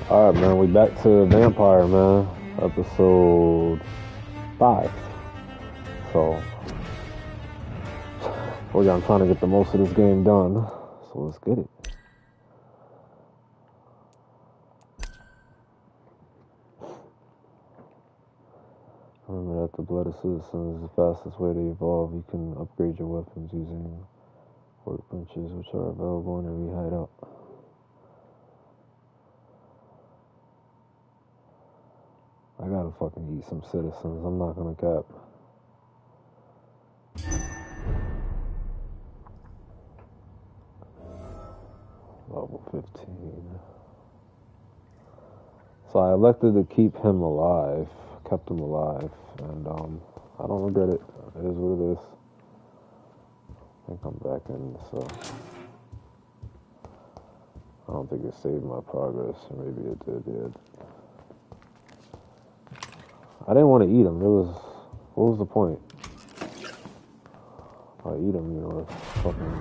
Alright, man, we back to Vampyr, man. Episode 5. So, I'm trying to get the most of this game done. So let's get it. Remember that the blood of citizens is the fastest way to evolve. You can upgrade your weapons using workbenches, which are available in every hideout. I gotta fucking eat some citizens. I'm not gonna cap. Level 15. So I elected to keep him alive. Kept him alive. And I don't regret it. It is what it is. I think I'm back in, so I don't think it saved my progress. Or maybe it did, yeah. I didn't want to eat him. What was the point? If I eat him, fucking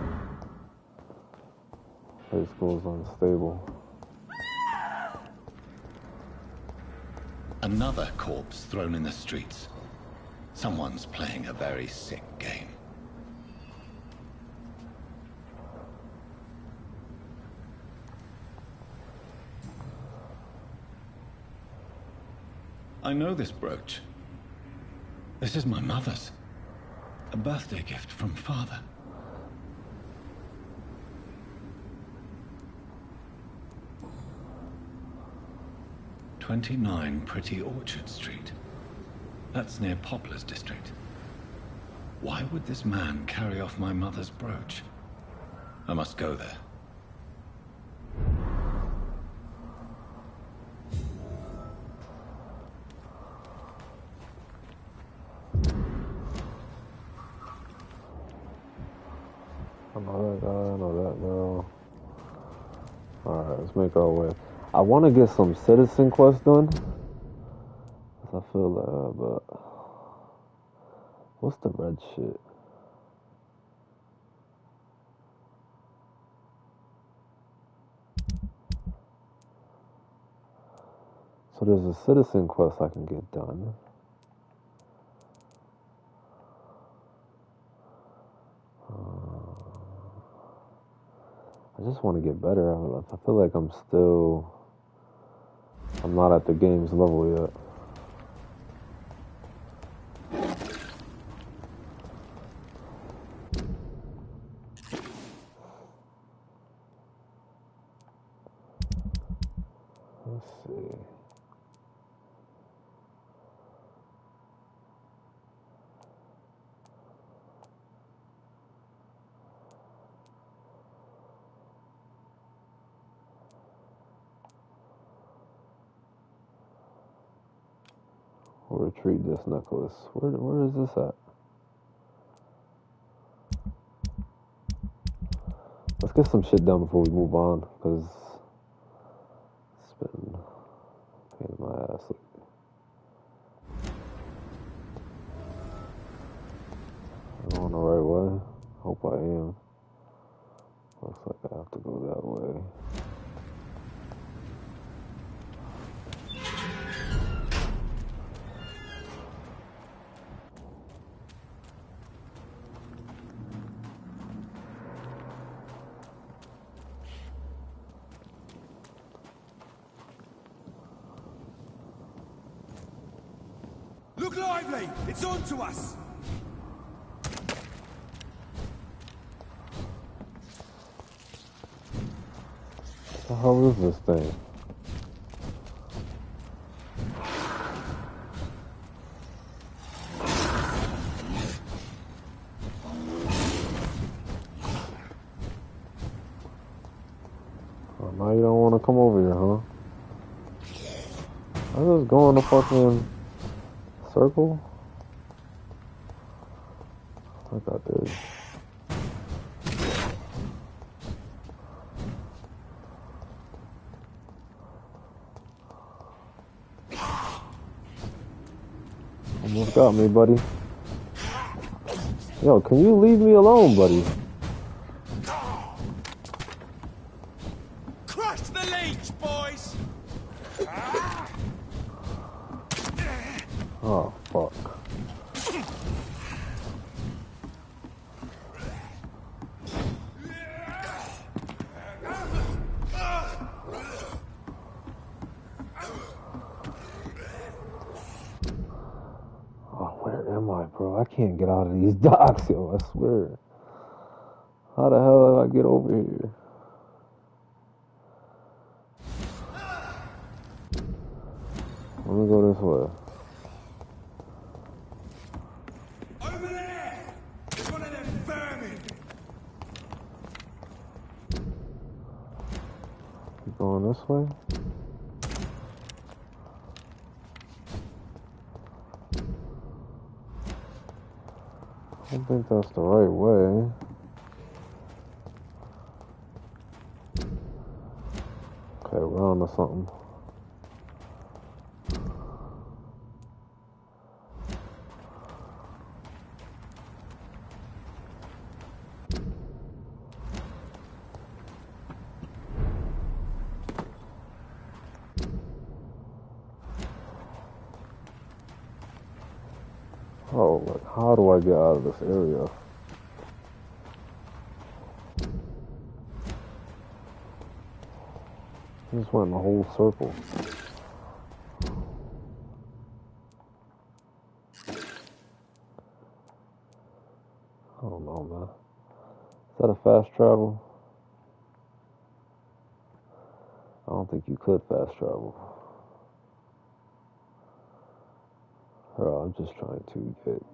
place goes unstable. Another corpse thrown in the streets. Someone's playing a very sick game. I know this brooch. This is my mother's. A birthday gift from father. "29 Pretty Orchard Street. That's near Poplar's district. Why would this man carry off my mother's brooch? I must go there. I know that guy, I know that girl. Alright, let's make our way. I want to get some citizen quests done. I feel that, but what's the red shit? So there's a citizen quest I can get done. I just want to get better. I feel like I'm not at the game's level yet. Let's see. We'll retrieve this necklace. Where is this at? Let's get some shit done before we move on, because it's been a pain in my ass. Am I going the right way? Hope I am. Looks like I have to go that way. Look lively! It's on to us! What the hell is this thing? Oh, now you don't want to come over here, huh? I just go in the fucking circle? I got this. Almost got me, buddy. Yo, can you leave me alone, buddy? Crush the leech, boys! Oh, fuck. Oh, where am I, bro? I can't get out of these docks, yo, I swear. How the hell did I get over here? Let me go this way. Over there! It's one of them vermin! Keep going this way? I don't think that's the right way. Okay, we're on to something. Oh, like, how do I get out of this area? I just went in a whole circle. I don't know, man. Is that a fast travel? I don't think you could fast travel. Bro, I'm just trying to get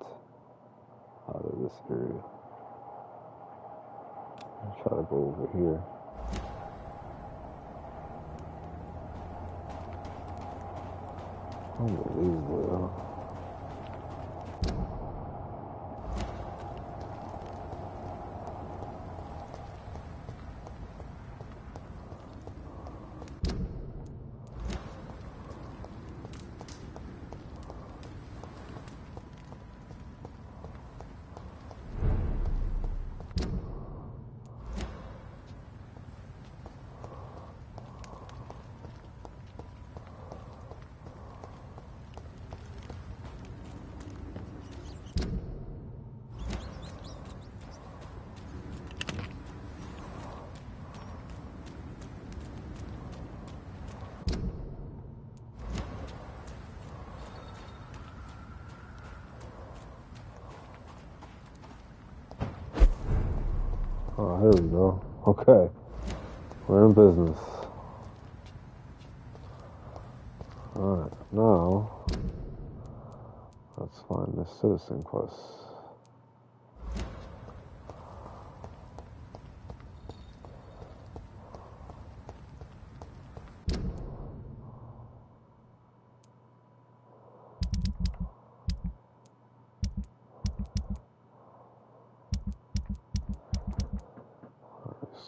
out of this area. I'll try to go over here. Unbelievable, yo. Oh, here we go. Okay. We're in business. Alright, now let's find this citizen quest.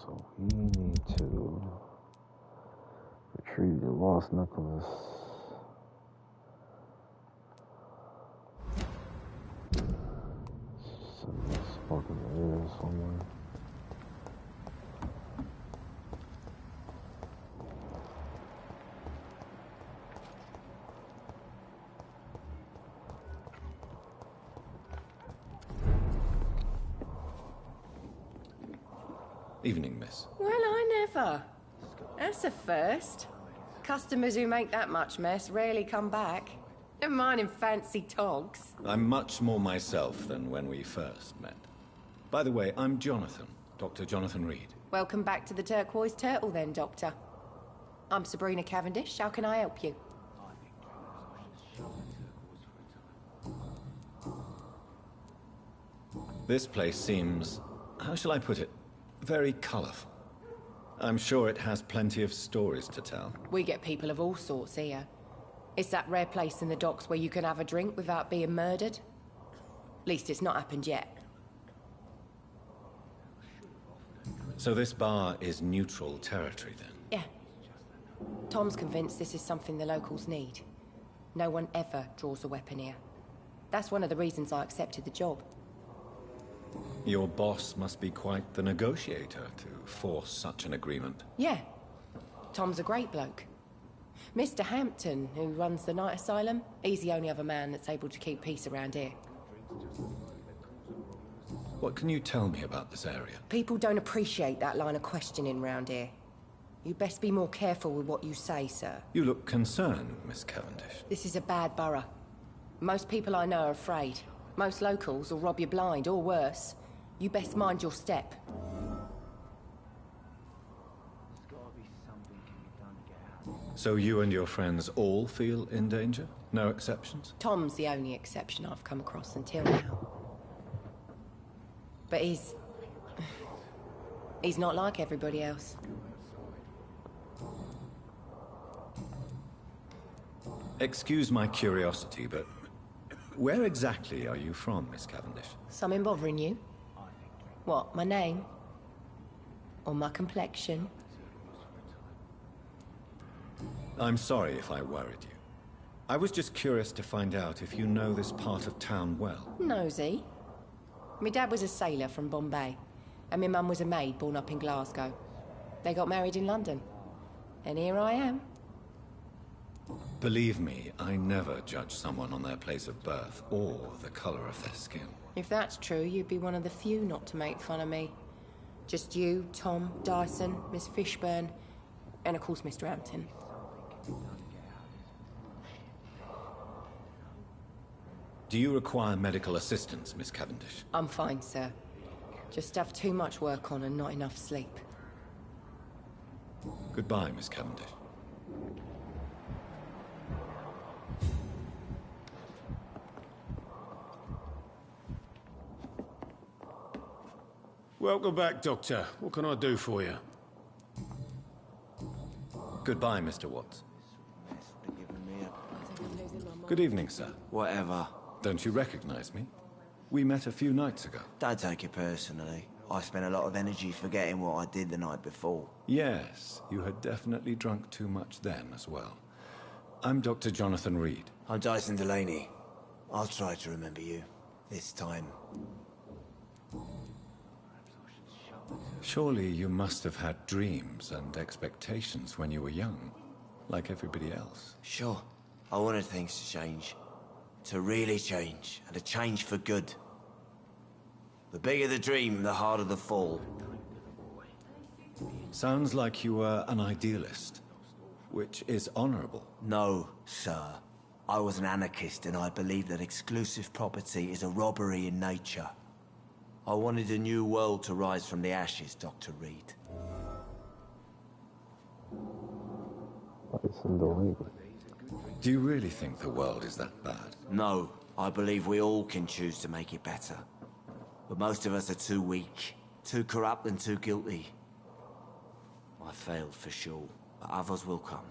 So we need to retrieve the lost necklace. It's in this fucking area somewhere. Evening, miss. Well, I never. That's a first. Customers who make that much mess rarely come back. Never mind in fancy togs. I'm much more myself than when we first met. By the way, I'm Jonathan, Dr. Jonathan Reed. Welcome back to the Turquoise Turtle then, Doctor. I'm Sabrina Cavendish. How can I help you? This place seems, how shall I put it, very colorful. I'm sure it has plenty of stories to tell. We get people of all sorts here. It's that rare place in the docks where you can have a drink without being murdered. At least it's not happened yet. So this bar is neutral territory then? Yeah. Tom's convinced this is something the locals need. No one ever draws a weapon here. That's one of the reasons I accepted the job. Your boss must be quite the negotiator to force such an agreement. Yeah. Tom's a great bloke. Mr. Hampton, who runs the night asylum, he's the only other man that's able to keep peace around here. What can you tell me about this area? People don't appreciate that line of questioning round here. You best be more careful with what you say, sir. You look concerned, Miss Cavendish. This is a bad borough. Most people I know are afraid. Most locals will rob you blind, or worse. You best mind your step. So you and your friends all feel in danger? No exceptions? Tom's the only exception I've come across until now. But he's not like everybody else. Excuse my curiosity, but where exactly are you from, Miss Cavendish? Something bothering you? What, my name? Or my complexion? I'm sorry if I worried you. I was just curious to find out if you know this part of town well. Nosy. My dad was a sailor from Bombay, and my mum was a maid born up in Glasgow. They got married in London. And here I am. Believe me, I never judge someone on their place of birth or the color of their skin. If that's true, you'd be one of the few not to make fun of me. Just you, Tom, Dyson, Miss Fishburne, and of course Mr. Hampton. Do you require medical assistance, Miss Cavendish? I'm fine, sir. Just have too much work on and not enough sleep. Goodbye, Miss Cavendish. Welcome back, Doctor. What can I do for you? Goodbye, Mr. Watts. Good evening, sir. Whatever. Don't you recognize me? We met a few nights ago. Don't take it personally. I spent a lot of energy forgetting what I did the night before. Yes, you had definitely drunk too much then as well. I'm Dr. Jonathan Reed. I'm Dyson Delaney. I'll try to remember you. This time. Surely you must have had dreams and expectations when you were young, like everybody else. Sure. I wanted things to change. To really change, and to change for good. The bigger the dream, the harder the fall. Sounds like you were an idealist, which is honorable. No, sir. I was an anarchist, and I believed that exclusive property is a robbery in nature. I wanted a new world to rise from the ashes, Dr. Reed. Dyson Delaney. Do you really think the world is that bad? No, I believe we all can choose to make it better. But most of us are too weak, too corrupt and too guilty. I failed for sure, but others will come.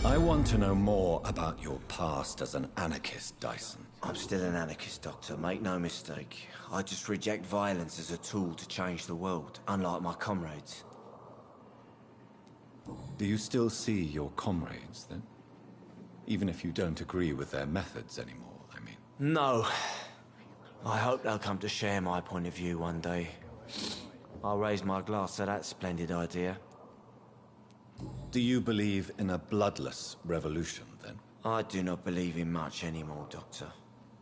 I want to know more about your past as an anarchist, Dyson. I'm still an anarchist, Doctor, make no mistake. I just reject violence as a tool to change the world, unlike my comrades. Do you still see your comrades, then? Even if you don't agree with their methods anymore, I mean. No. I hope they'll come to share my point of view one day. I'll raise my glass to that splendid idea. Do you believe in a bloodless revolution, then? I do not believe in much anymore, Doctor.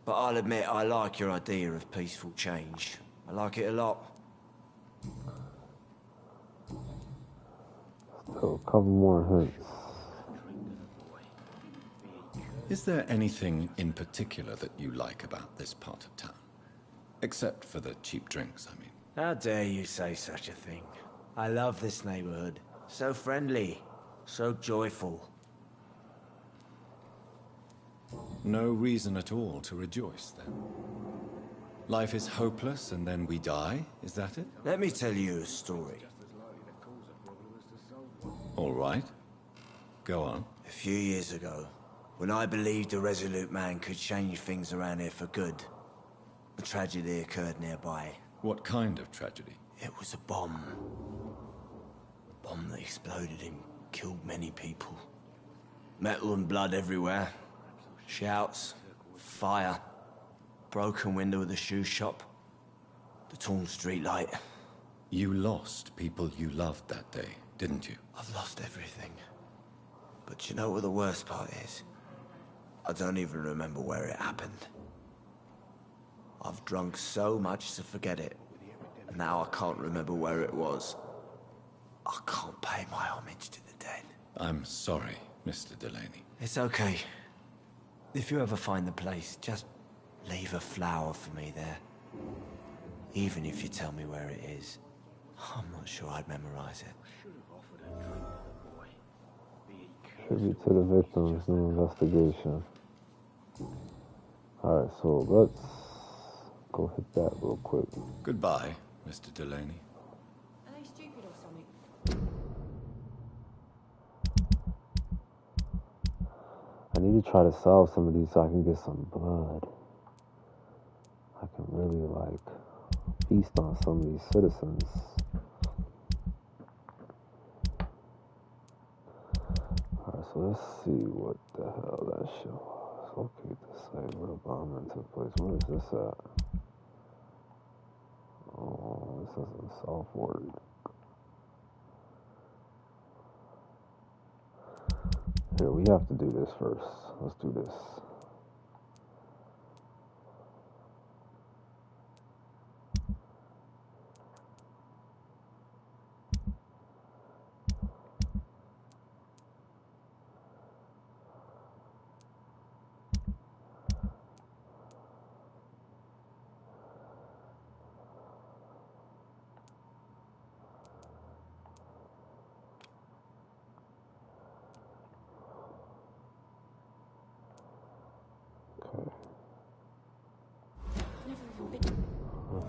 But I'll admit I like your idea of peaceful change. I like it a lot. So, a couple more hints. Is there anything in particular that you like about this part of town? Except for the cheap drinks, I mean. How dare you say such a thing? I love this neighborhood. So friendly. So joyful. No reason at all to rejoice, then. Life is hopeless and then we die, is that it? Let me tell you a story. All right. Go on. A few years ago, when I believed a resolute man could change things around here for good, a tragedy occurred nearby. What kind of tragedy? It was a bomb. A bomb that exploded and killed many people. Metal and blood everywhere. Shouts, fire, broken window of the shoe shop, the torn street light. You lost people you loved that day, didn't you? I've lost everything. But you know what the worst part is? I don't even remember where it happened. I've drunk so much to forget it. And now I can't remember where it was. I can't pay my homage to the dead. I'm sorry, Mr. Delaney. It's okay. If you ever find the place, just leave a flower for me there. Even if you tell me where it is. I'm not sure I'd memorize it. Tribute to the victims, new investigation. Alright, so let's go hit that real quick. Goodbye, Mr. Delaney. Are they stupid or something? I need to try to solve some of these so I can get some blood. I can really, like, feast on some of these citizens. Alright, so let's see what the hell that shit was. Locate the site where the bombing took place. Where is this at? Oh, this is in Southward. Here, we have to do this first. Let's do this.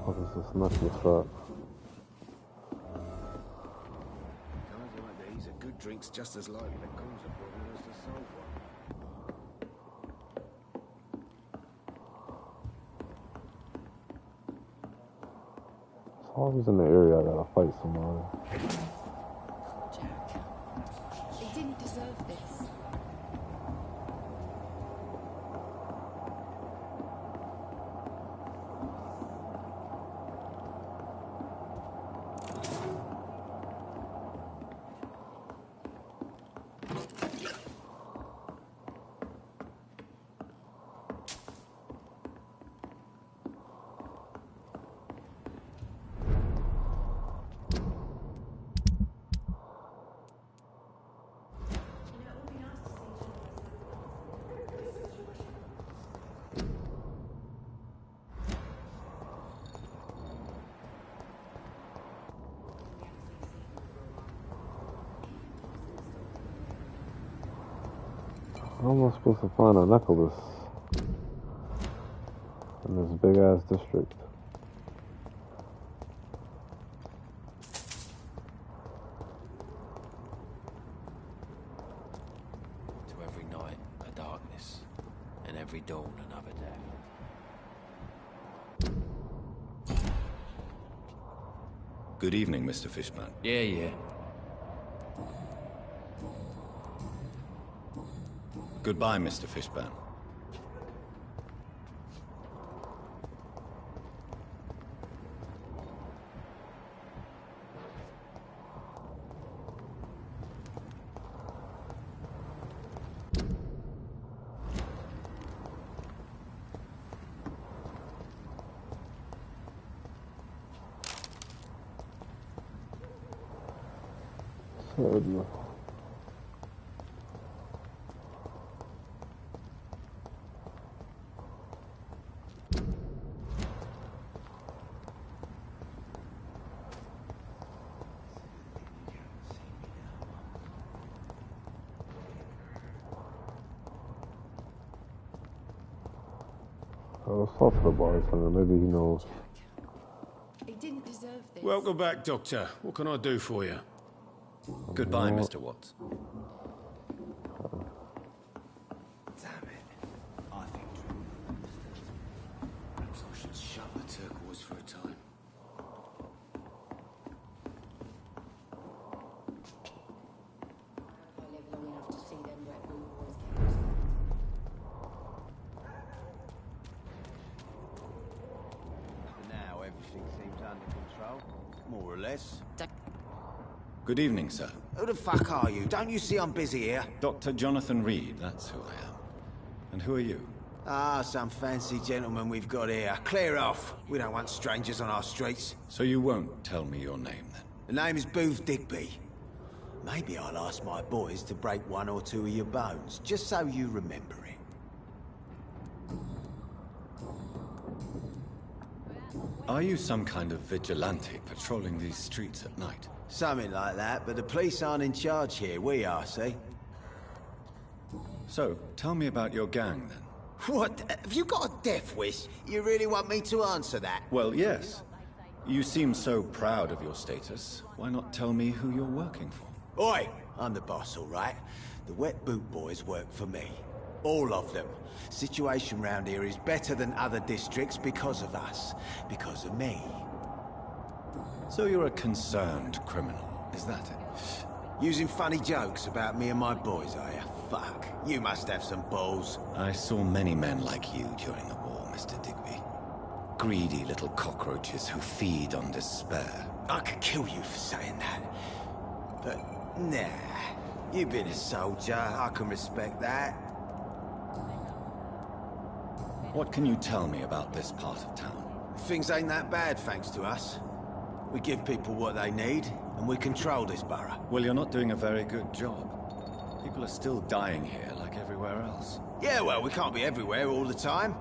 What is this necklace up? Times like these, a good drink's just as likely to cause a problem as to solve one. It's always in the area I gotta fight somebody. Jack. They didn't deserve this. How am I supposed to find a necklace in this big ass district? To every night, a darkness. And every dawn, another death. Good evening, Mr. Fishman. Yeah. Goodbye, Mr. Fishburne. So, let's talk to the bartender. Maybe he knows. They didn't deserve this. Welcome back, Doctor. What can I do for you? Goodbye, Mr. Watts. Damn it. I think perhaps I should shut the turquoise for a time. I live long enough to see them wet blue boys get. For now, everything seems under control, more or less. Good evening, sir. Who the fuck are you? Don't you see I'm busy here? Dr. Jonathan Reed, that's who I am. And who are you? Ah, some fancy gentleman we've got here. Clear off. We don't want strangers on our streets. So you won't tell me your name, then? The name is Booth Digby. Maybe I'll ask my boys to break one or two of your bones, just so you remember it. Are you some kind of vigilante patrolling these streets at night? Something like that, but the police aren't in charge here. We are, see? So, tell me about your gang, then. What? Have you got a death wish? You really want me to answer that? Well, yes. You seem so proud of your status. Why not tell me who you're working for? Oi! I'm the boss, all right? The Wet Boot Boys work for me. All of them. Situation round here is better than other districts because of us. Because of me. So you're a concerned criminal, is that it? Using funny jokes about me and my boys, are you? Fuck. You must have some balls. I saw many men like you during the war, Mr. Digby. Greedy little cockroaches who feed on despair. I could kill you for saying that. But, nah. You've been a soldier. I can respect that. What can you tell me about this part of town? Things ain't that bad, thanks to us. We give people what they need, and we control this borough. Well, you're not doing a very good job. People are still dying here like everywhere else. Yeah, well, we can't be everywhere all the time.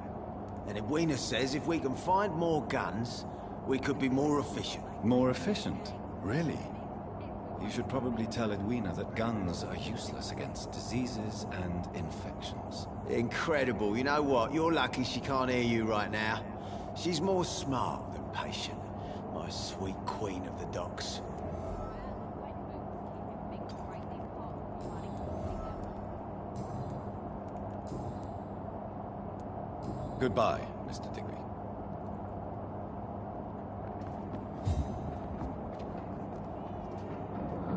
And Edwina says if we can find more guns, we could be more efficient. More efficient? Really? You should probably tell Edwina that guns are useless against diseases and infections. Incredible. You know what? You're lucky she can't hear you right now. She's more smart than patient. My sweet queen of the docks. Goodbye, Mr. Digby.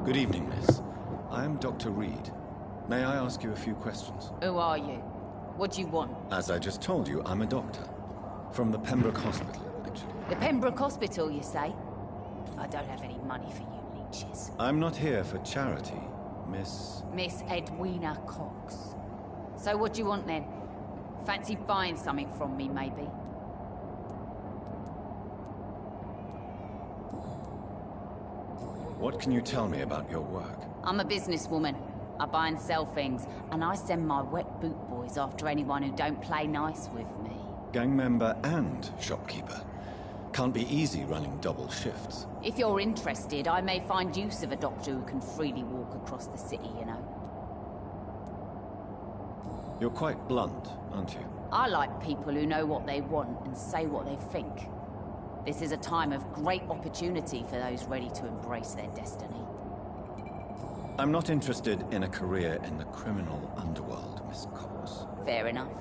Good evening, miss. I am Dr. Reed. May I ask you a few questions? Who are you? What do you want? As I just told you, I'm a doctor. From the Pembroke Hospital, actually. The Pembroke Hospital, you say? I don't have any money for you leeches. I'm not here for charity, Miss... Miss Edwina Cox. So what do you want then? Fancy buying something from me, maybe? What can you tell me about your work? I'm a businesswoman. I buy and sell things, and I send my wet boot boys after anyone who don't play nice with me. Gang member and shopkeeper. Can't be easy running double shifts. If you're interested, I may find use of a doctor who can freely walk across the city, you know. You're quite blunt, aren't you? I like people who know what they want and say what they think. This is a time of great opportunity for those ready to embrace their destiny. I'm not interested in a career in the criminal underworld, Miss Cox. Fair enough.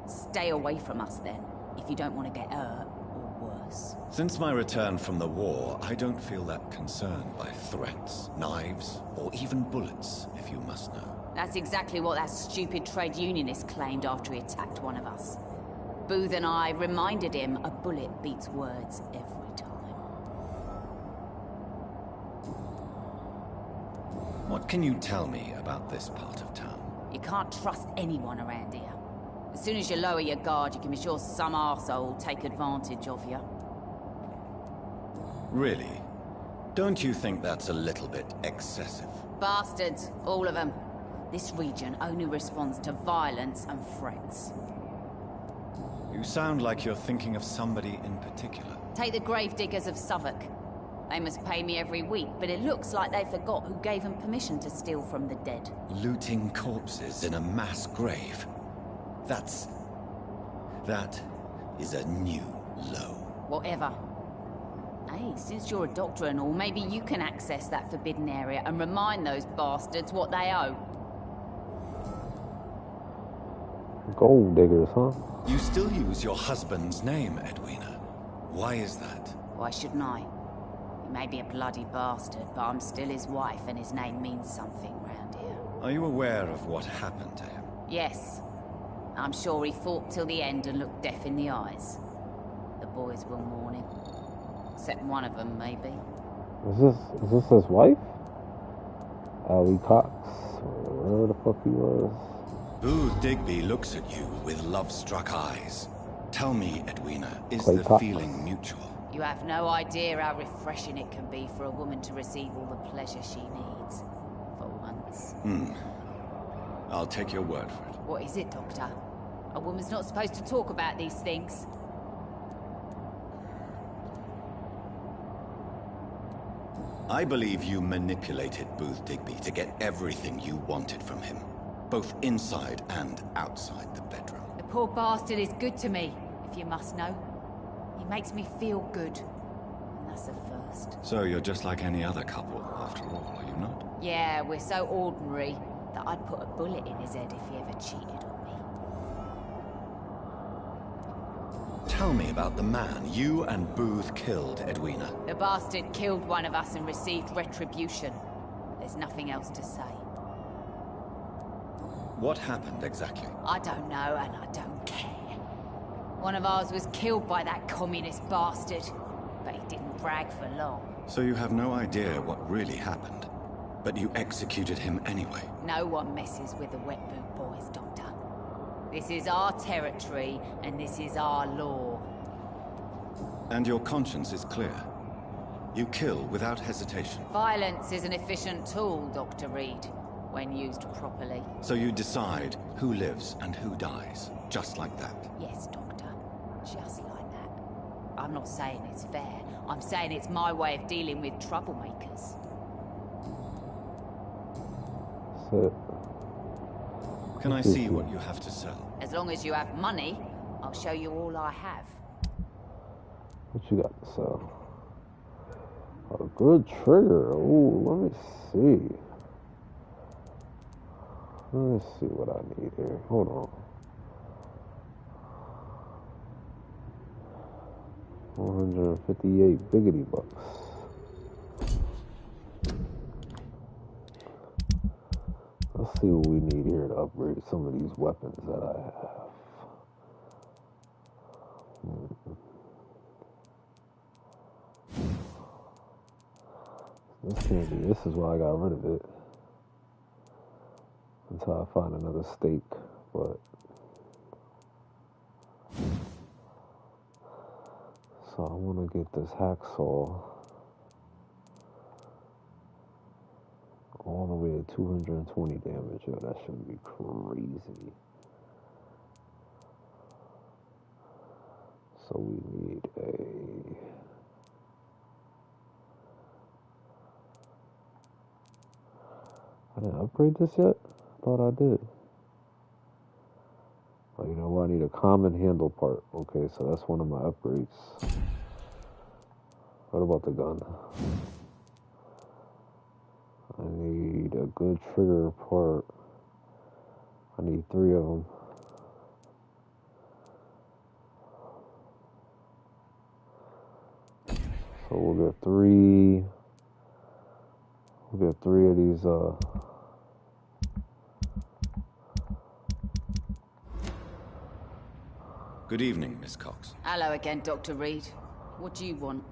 Stay away from us then, if you don't want to get hurt or worse. Since my return from the war, I don't feel that concerned by threats, knives, or even bullets, if you must know. That's exactly what that stupid trade unionist claimed after he attacked one of us. Booth and I reminded him a bullet beats words every time. What can you tell me about this part of town? You can't trust anyone around here. As soon as you lower your guard, you can be sure some arsehole will take advantage of you. Really? Don't you think that's a little bit excessive? Bastards, all of them. This region only responds to violence and threats. You sound like you're thinking of somebody in particular. Take the gravediggers of Southwark. They must pay me every week, but it looks like they forgot who gave them permission to steal from the dead. Looting corpses in a mass grave. That is a new low. Whatever. Hey, since you're a doctor and all, maybe you can access that forbidden area and remind those bastards what they owe. Gold diggers, huh? You still use your husband's name, Edwina. Why is that? Why shouldn't I? He may be a bloody bastard, but I'm still his wife and his name means something round here. Are you aware of what happened to him? Yes. I'm sure he fought till the end and looked death in the eyes. The boys will mourn him. Except one of them, maybe. Is this his wife? Ali Cox, wherever the fuck he was. Booth Digby looks at you with love-struck eyes. Tell me, Edwina, is Clay the Cox. feeling mutual? You have no idea how refreshing it can be for a woman to receive all the pleasure she needs. For once. I'll take your word for it. What is it, Doctor? A woman's not supposed to talk about these things. I believe you manipulated Booth Digby to get everything you wanted from him, both inside and outside the bedroom. The poor bastard is good to me, if you must know. He makes me feel good. And that's a first. So you're just like any other couple, after all, are you not? Yeah, we're so ordinary that I'd put a bullet in his head if he ever cheated on me. Tell me about the man you and Booth killed, Edwina. The bastard killed one of us and received retribution. There's nothing else to say. What happened exactly? I don't know, and I don't care. One of ours was killed by that communist bastard, but he didn't brag for long. So you have no idea what really happened, but you executed him anyway. No one messes with the Wet Boot Boys, Doctor. This is our territory, and this is our law. And your conscience is clear. You kill without hesitation. Violence is an efficient tool, Dr. Reed, when used properly. So you decide who lives and who dies, just like that. Yes, Doctor. Just like that. I'm not saying it's fair. I'm saying it's my way of dealing with troublemakers. That's it. Can I see what you have to sell? As long as you have money, I'll show you all I have. What you got to sell? A good trigger. Ooh, let me see. Let's see what I need here. Hold on. 158 biggity bucks. Let's see what we need here to upgrade some of these weapons that I have. This can't be. This is why I got rid of it. Until I find another stake, but. So I want to get this hacksaw all the way to 220 damage. Yo, that should be crazy. So we need a... I didn't upgrade this yet? I thought I did. Oh, you know what? I need a common handle part. Okay, so that's one of my upgrades. What about the gun? I need a good trigger part. I need 3 of them. So we'll get 3. We'll get 3 of these. Good evening, Miss Cox. Hello again, Dr. Reed. What do you want?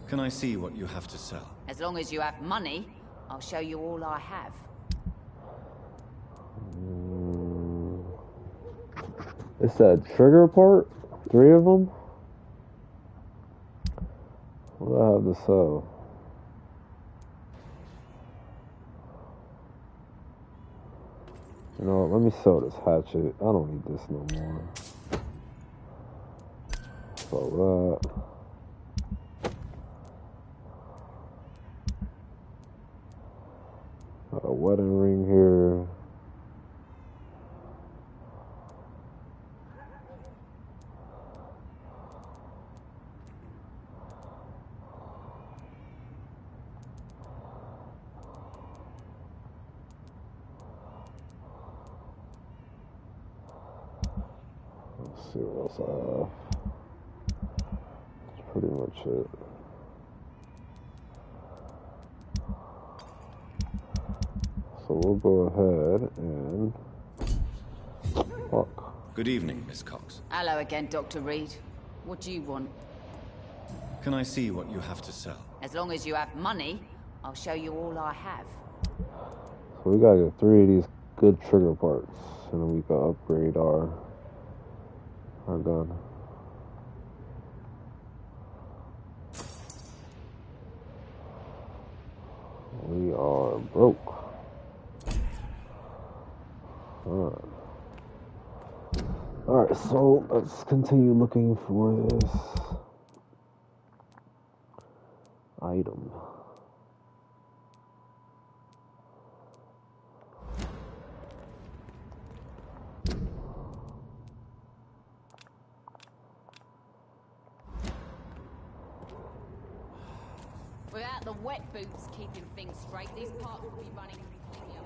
Can I see what you have to sell? As long as you have money, I'll show you all I have. It's that trigger part? 3 of them? What do I have to sell? You know what, let me sell this hatchet. I don't need this no more. So that. Got a wedding ring here. Let's see what else I have. That's pretty much it. So we'll go ahead and... Fuck. Good evening, Miss Cox. Hello again, Dr. Reed. What do you want? Can I see what you have to sell? As long as you have money, I'll show you all I have. So we gotta get 3 of these good trigger parts, and then we can upgrade our gun. We are broke. Alright, so let's continue looking for this item. Without the wet boots keeping things straight, these parts will be running completely up.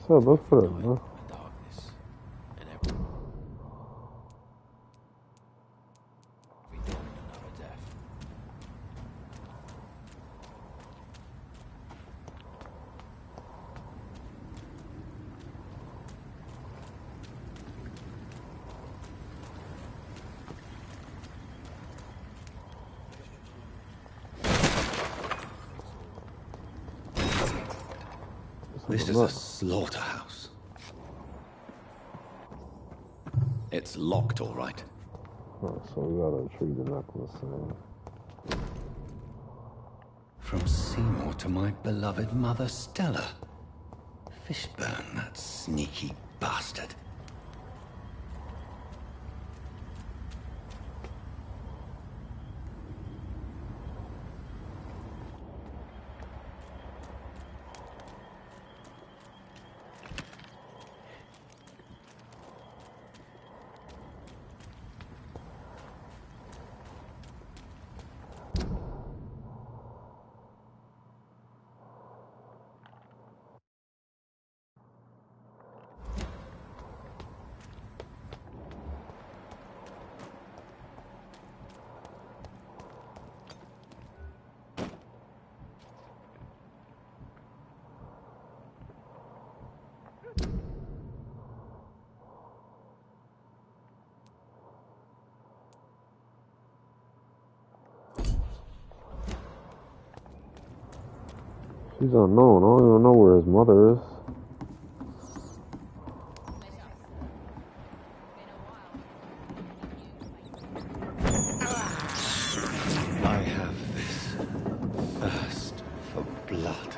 So look for it, huh? Darkness and everything. We don't another death. This is a slaughterhouse. It's locked, all right. Oh, so we gotta retrieve the necklace. From Seymour to my beloved mother, Stella. Fishburne, that sneaky bastard. She's unknown. I don't even know where his mother is. I have this thirst for blood.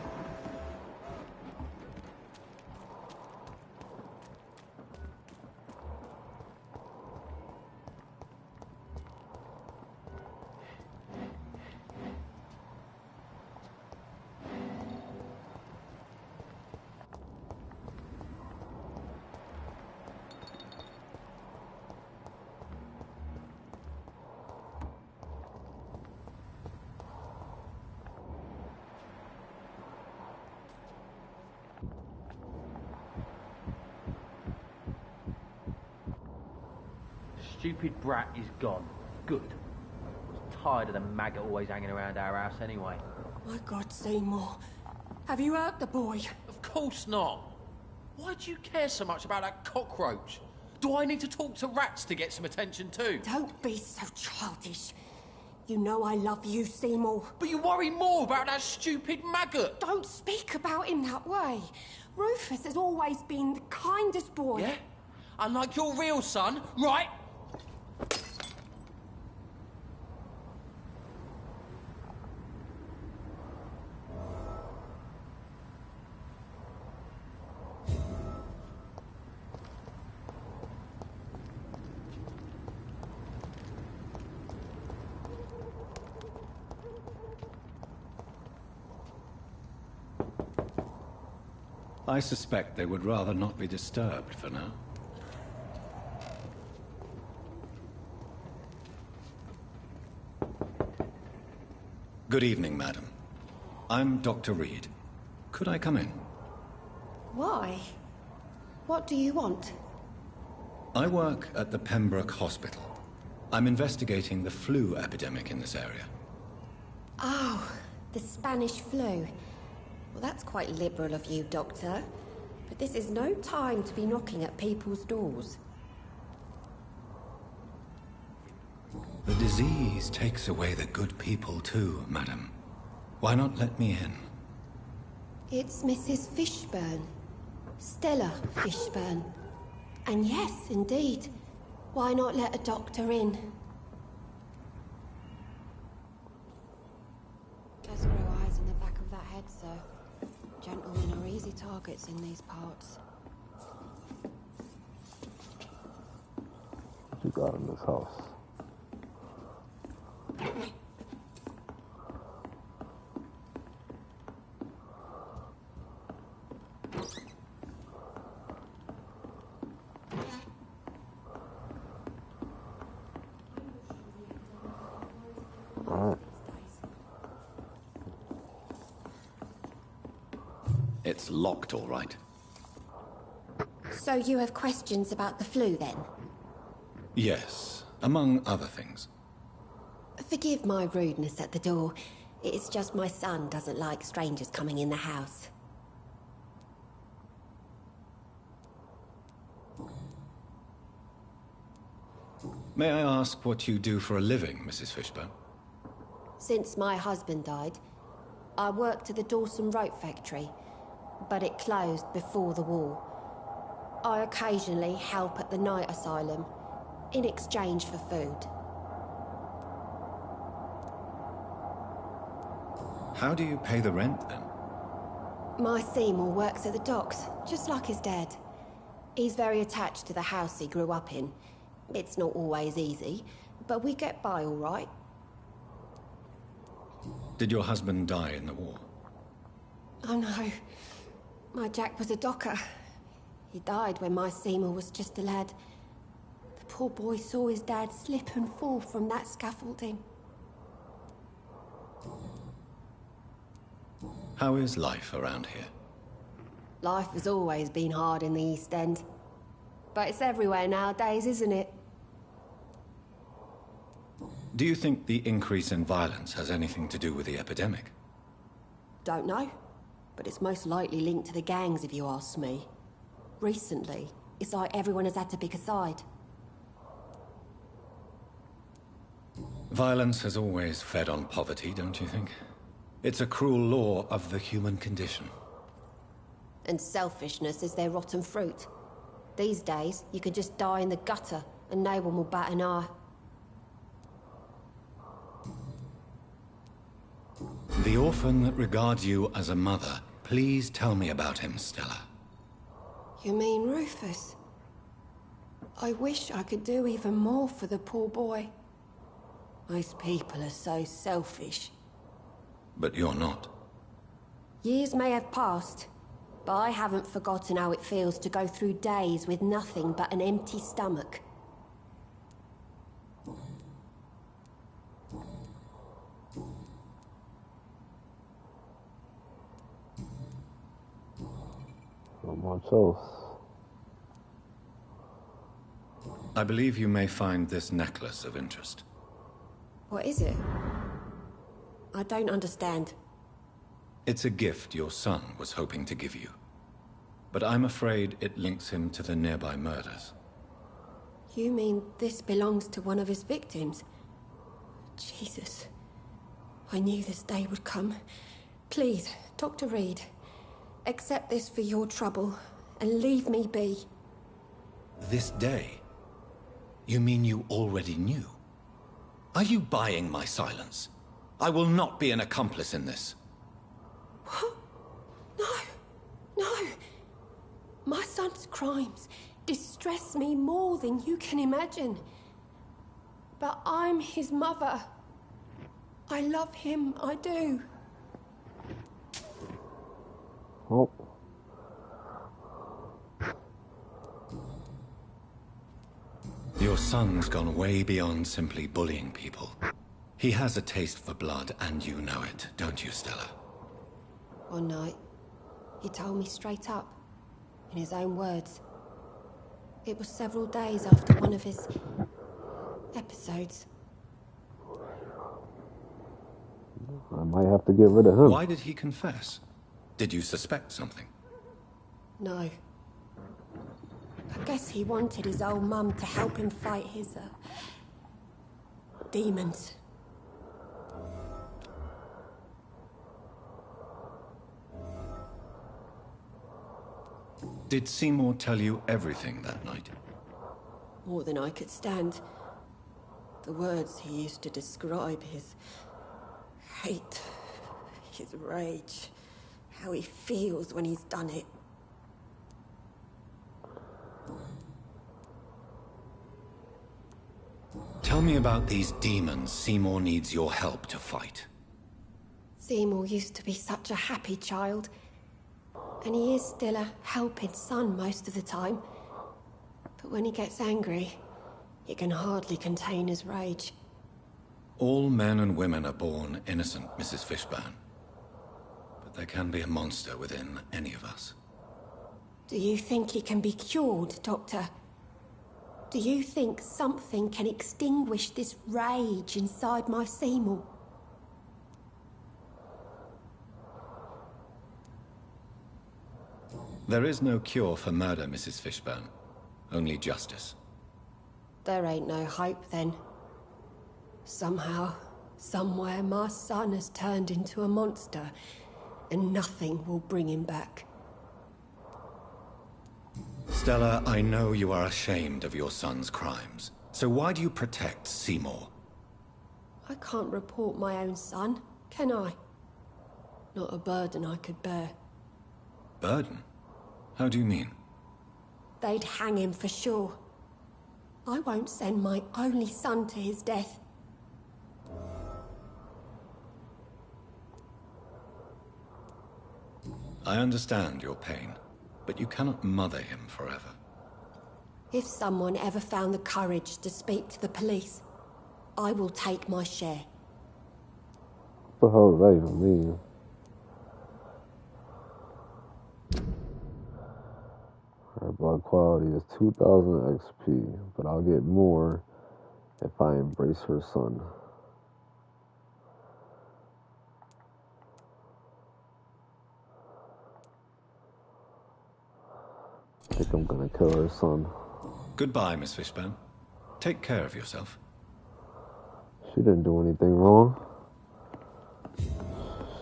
Stupid brat is gone. Good. I was tired of the maggot always hanging around our house anyway. My God, Seymour. Have you hurt the boy? Of course not. Why do you care so much about that cockroach? Do I need to talk to rats to get some attention too? Don't be so childish. You know I love you, Seymour. But you worry more about that stupid maggot. Don't speak about him that way. Rufus has always been the kindest boy. Yeah? Unlike your real son, right? I suspect they would rather not be disturbed for now. Good evening, madam. I'm Dr. Reed. Could I come in? Why? What do you want? I work at the Pembroke Hospital. I'm investigating the flu epidemic in this area. Oh, the Spanish flu. Well, that's quite liberal of you, Doctor. But this is no time to be knocking at people's doors. The disease takes away the good people too, madam. Why not let me in? It's Mrs. Fishburne. Stella Fishburne. And yes, indeed. Why not let a doctor in? Just grow eyes in the back of that head, sir. Gentlemen are easy targets in these parts. What you got in this house? It's locked, all right. So you have questions about the flu, then? Yes, among other things. Forgive my rudeness at the door. It's just my son doesn't like strangers coming in the house. May I ask what you do for a living, Mrs. Fishburne? Since my husband died, I worked at the Dawson Rope factory, but it closed before the war. I occasionally help at the night asylum, in exchange for food. How do you pay the rent, then? My Seymour works at the docks, just like his dad. He's very attached to the house he grew up in. It's not always easy, but we get by all right. Did your husband die in the war? Oh no. My Jack was a docker. He died when my Seymour was just a lad. The poor boy saw his dad slip and fall from that scaffolding. How is life around here? Life has always been hard in the East End. But it's everywhere nowadays, isn't it? Do you think the increase in violence has anything to do with the epidemic? Don't know. But it's most likely linked to the gangs, if you ask me. Recently, it's like everyone has had to pick a side. Violence has always fed on poverty, don't you think? It's a cruel law of the human condition. And selfishness is their rotten fruit. These days, you can just die in the gutter, and no one will bat an eye. The orphan that regards you as a mother, please tell me about him, Stella. You mean Rufus? I wish I could do even more for the poor boy. Most people are so selfish. But you're not. Years may have passed, but I haven't forgotten how it feels to go through days with nothing but an empty stomach. Not much else. I believe you may find this necklace of interest. What is it? I don't understand. It's a gift your son was hoping to give you. But I'm afraid it links him to the nearby murders. You mean this belongs to one of his victims? Jesus. I knew this day would come. Please, Dr. Reed, accept this for your trouble and leave me be. This day? You mean you already knew? Are you buying my silence? I will not be an accomplice in this. What? No. No. My son's crimes distress me more than you can imagine. But I'm his mother. I love him, I do. Oh. Your son's gone way beyond simply bullying people. He has a taste for blood, and you know it, don't you, Stella? One night, he told me straight up, in his own words. It was several days after one of his episodes. I might have to get rid of him. Why did he confess? Did you suspect something? No. I guess he wanted his old mum to help him fight his, demons. Did Seymour tell you everything that night? More than I could stand. The words he used to describe his hate, his rage, how he feels when he's done it. Tell me about these demons Seymour needs your help to fight. Seymour used to be such a happy child. And he is still a helping son most of the time. But when he gets angry, he can hardly contain his rage. All men and women are born innocent, Mrs. Fishburne. But there can be a monster within any of us. Do you think he can be cured, Doctor? Do you think something can extinguish this rage inside my Seymour? There is no cure for murder, Mrs. Fishburne. Only justice. There ain't no hope, then. Somehow, somewhere, my son has turned into a monster, and nothing will bring him back. Stella, I know you are ashamed of your son's crimes. So why do you protect Seymour? I can't report my own son, can I? Not a burden I could bear. Burden? How do you mean? They'd hang him for sure. I won't send my only son to his death. I understand your pain, but you cannot mother him forever. If someone ever found the courage to speak to the police, I will take my share. What the hell does that even mean? Our blood quality is 2000 XP, but I'll get more if I embrace her son. I think I'm gonna kill her son. Goodbye, Miss Fishburne. Take care of yourself. She didn't do anything wrong.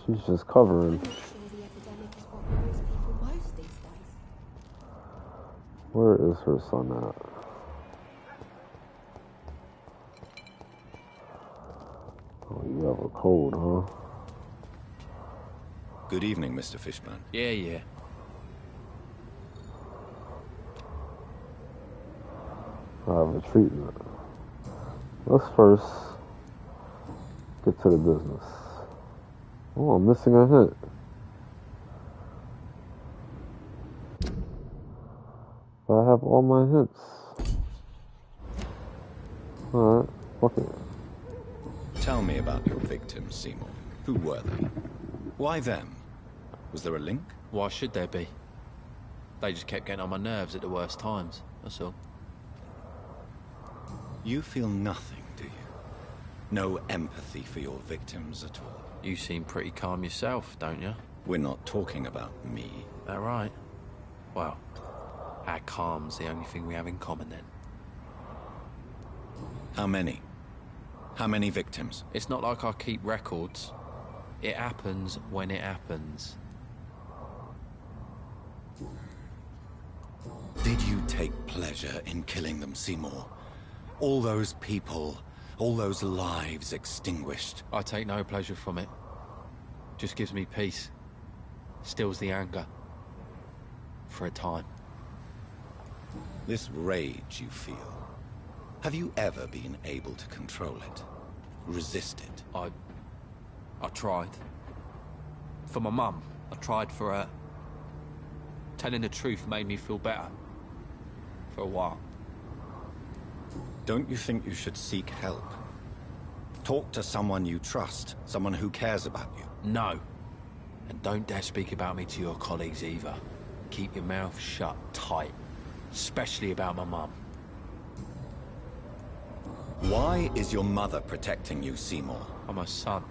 She's just covering. Where is her son at? Oh, you have a cold, huh? Good evening, Mr. Fishburne. Yeah. I have a treatment. Let's first get to the business. Oh, I'm missing a hint. I have all my hints. Alright, fuck it. Tell me about your victims, Seymour. Who were they? Why them? Was there a link? Why should there be? They just kept getting on my nerves at the worst times, that's all. You feel nothing, do you? No empathy for your victims at all? You seem pretty calm yourself, don't you? We're not talking about me. That right? Well, our calm's the only thing we have in common then. How many? How many victims? It's not like I keep records. It happens when it happens. Did you take pleasure in killing them, Seymour? All those people, all those lives extinguished. I take no pleasure from it. Just gives me peace. Stills the anger. For a time. This rage you feel, have you ever been able to control it? Resist it? I tried. For my mum, I tried for her. Telling the truth made me feel better. For a while. Don't you think you should seek help? Talk to someone you trust, someone who cares about you. No. And don't dare speak about me to your colleagues either. Keep your mouth shut tight. Especially about my mum. Why is your mother protecting you, Seymour? I'm her son.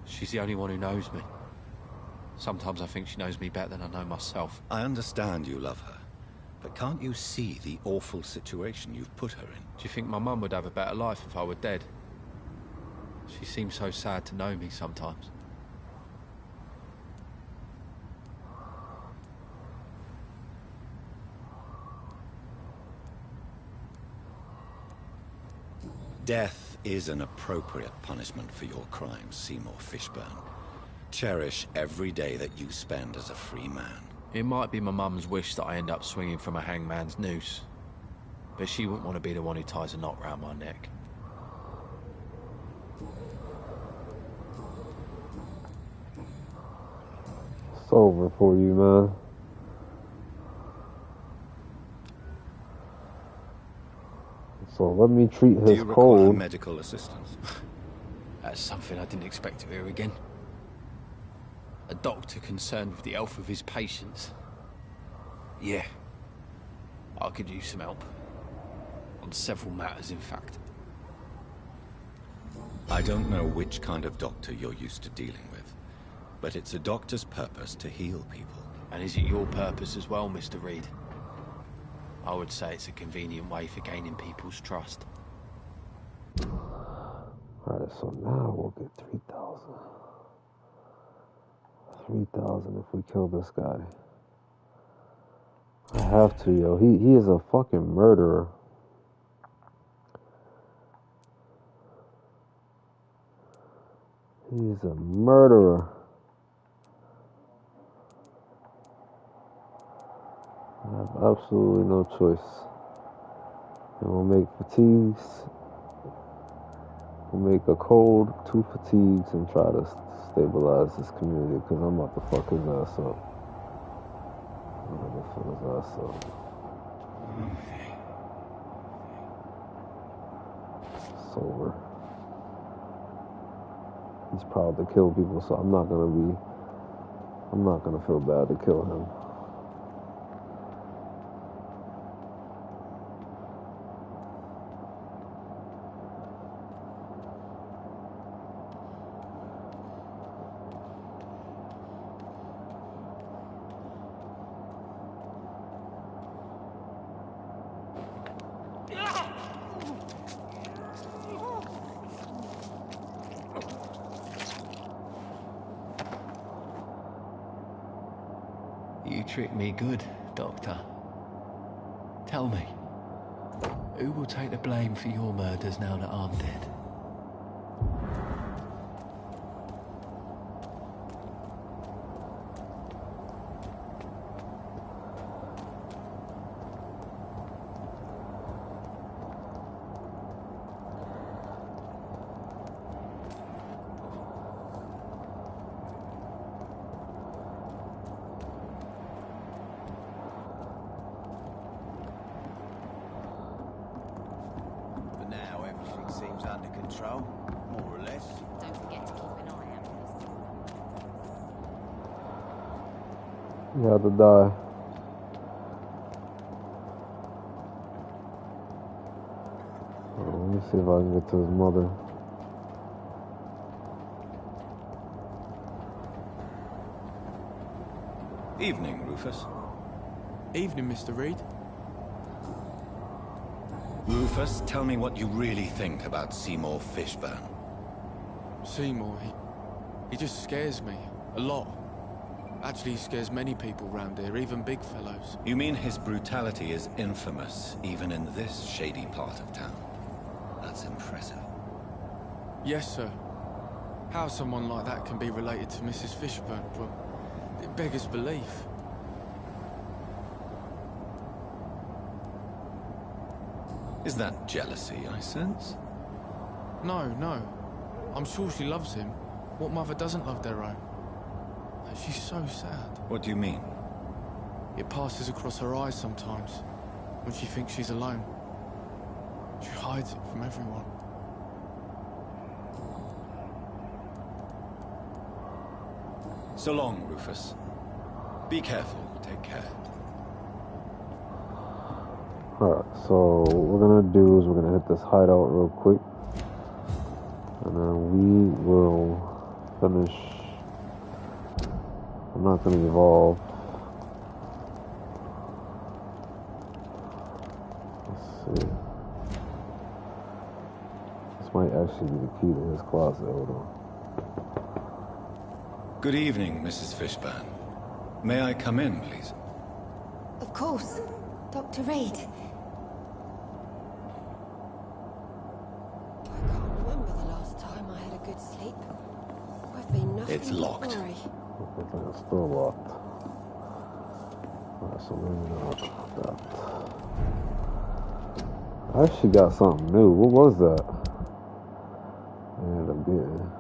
She's the only one who knows me. Sometimes I think she knows me better than I know myself. I understand you love her, but can't you see the awful situation you've put her in? Do you think my mum would have a better life if I were dead? She seems so sad to know me sometimes. Death is an appropriate punishment for your crimes, Seymour Fishburne. Cherish every day that you spend as a free man. It might be my mum's wish that I end up swinging from a hangman's noose, but she wouldn't want to be the one who ties a knot round my neck. It's over for you, man. So let me treat his Do you require cold. medical assistance? That's something I didn't expect to hear again. A doctor concerned with the health of his patients. Yeah. I could use some help. On several matters, in fact. I don't know which kind of doctor you're used to dealing with, but it's a doctor's purpose to heal people. And is it your purpose as well, Mr. Reed? I would say it's a convenient way for gaining people's trust. Alright, so now we'll get 3,000. 3,000 if we kill this guy. I have to, yo. He is a fucking murderer. He is a murderer. I have absolutely no choice. And we'll make fatigues. We'll make a cold, 2 fatigues, and try to stabilize this community, because I'm about to fuck his ass up. I'm about to fuck his ass up. It's over. He's proud to kill people, so I'm not gonna feel bad to kill him. You tricked me good, Doctor. Tell me, who will take the blame for your murders now that I'm dead? Seems under control, more or less. Don't forget to keep an eye out for He had to die. Let me see if I can get to his mother. Evening, Rufus. Evening, Mr. Reed. Rufus, tell me what you really think about Seymour Fishburne. Seymour, he just scares me. A lot. Actually, he scares many people round here, even big fellows. You mean his brutality is infamous, even in this shady part of town? That's impressive. Yes, sir. How someone like that can be related to Mrs. Fishburne, well, it beggars belief. Is that jealousy, I sense? No, no. I'm sure she loves him. What mother doesn't love their own? She's so sad. What do you mean? It passes across her eyes sometimes, when she thinks she's alone. She hides it from everyone. So long, Rufus. Be careful. Take care. Alright, so what we're gonna do is we're gonna hit this hideout real quick. And then we will finish. I'm not gonna evolve. Let's see. This might actually be the key to his closet. Hold on. Good evening, Mrs. Fishburne. May I come in, please? Of course. Dr. Reed. I can't remember the last time I had a good sleep. I've been nothing It's but locked. worry. I think it's still locked. Alright, so maybe not that. I actually got something new. What was that? And I'm getting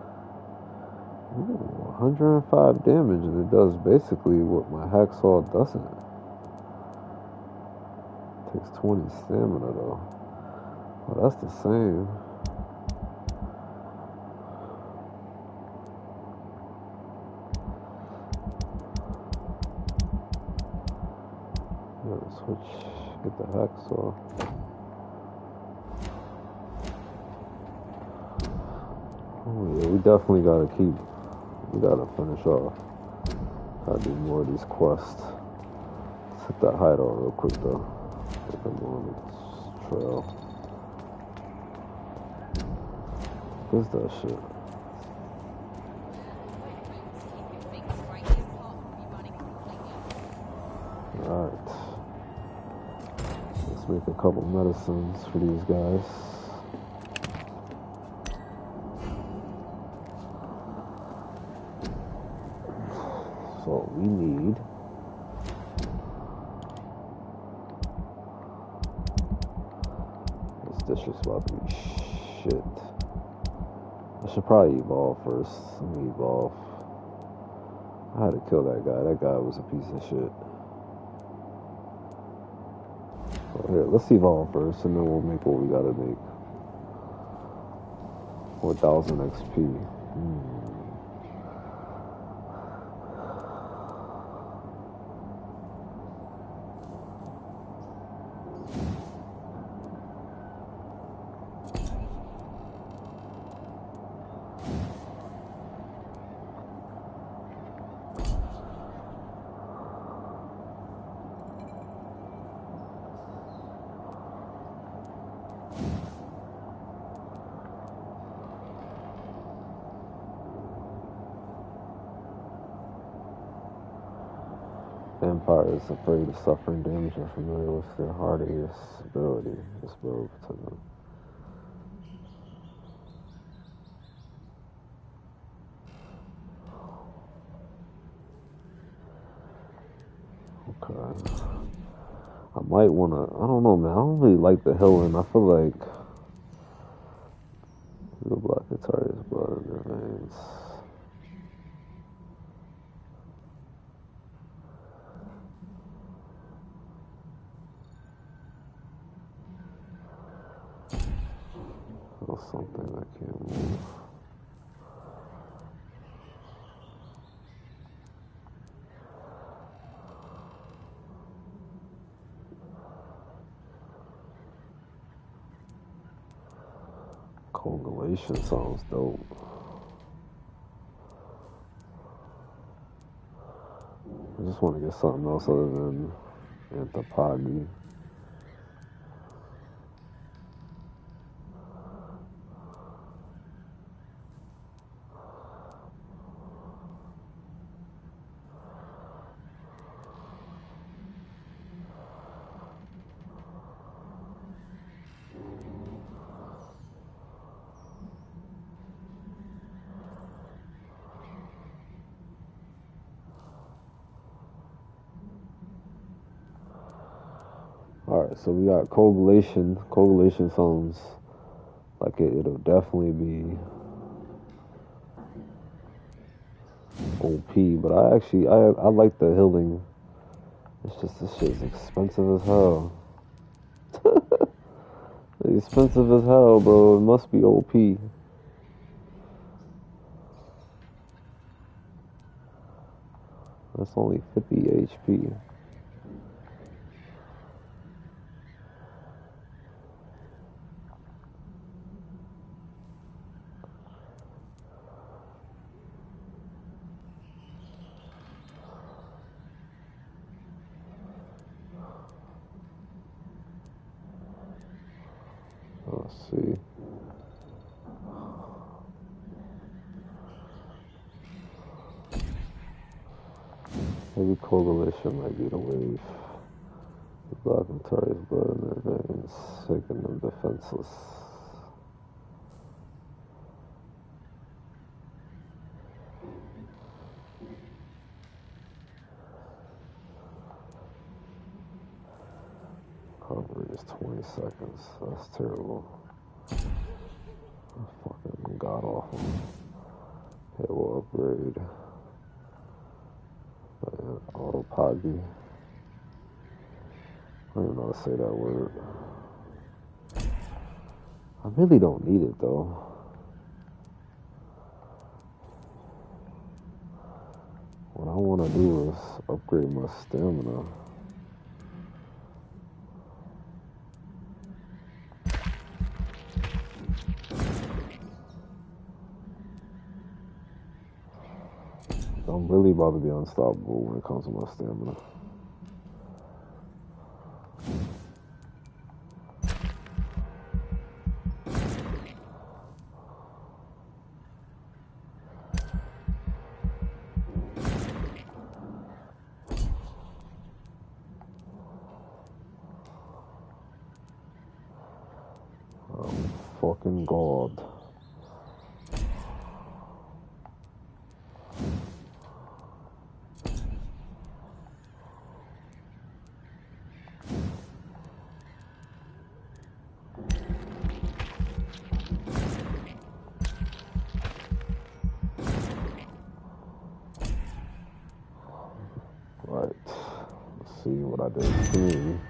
105 damage, and it does basically what my hacksaw doesn't. Takes 20 stamina though. Oh, that's the same. Yeah, switch, get the hacksaw. Oh yeah, we definitely gotta we gotta finish off. Gotta do more of these quests. Let's hit that hideout real quick though. Get them on the trail. What's that shit? Alright. Let's make a couple medicines for these guys. So we need this district's about to be shit. I should probably evolve first. Let me evolve. I had to kill that guy. That guy was a piece of shit. So here, let's evolve first, and then we'll make what we gotta make. 4,000 XP. Vampyr is afraid of suffering damage and familiar with their hardiest ability. This build to them. Okay. I might wanna, I don't know, man. I don't really like the healing. I feel like it'll block the target's blood in their veins. Something I can't move. Coagulation sounds dope. I just want to get something else other than anthropology. Alright, so we got coagulation. Coagulation sounds like it'll definitely be OP, but I like the healing. It's just this shit's expensive as hell. It's expensive as hell, bro. It must be OP. That's only 50 HP. Let's see. Maybe coalition might be the wave. The black Vampyr's blood in their veins, making them defenseless. Recovery is 20 seconds. That's terrible. Fucking god awful. It will upgrade. Auto podgy. I don't even know how to say that word. I really don't need it though. What I want to do is upgrade my stamina. I'm really about to be unstoppable when it comes to my stamina. Fucking God. Right. Let's see what I did in the community.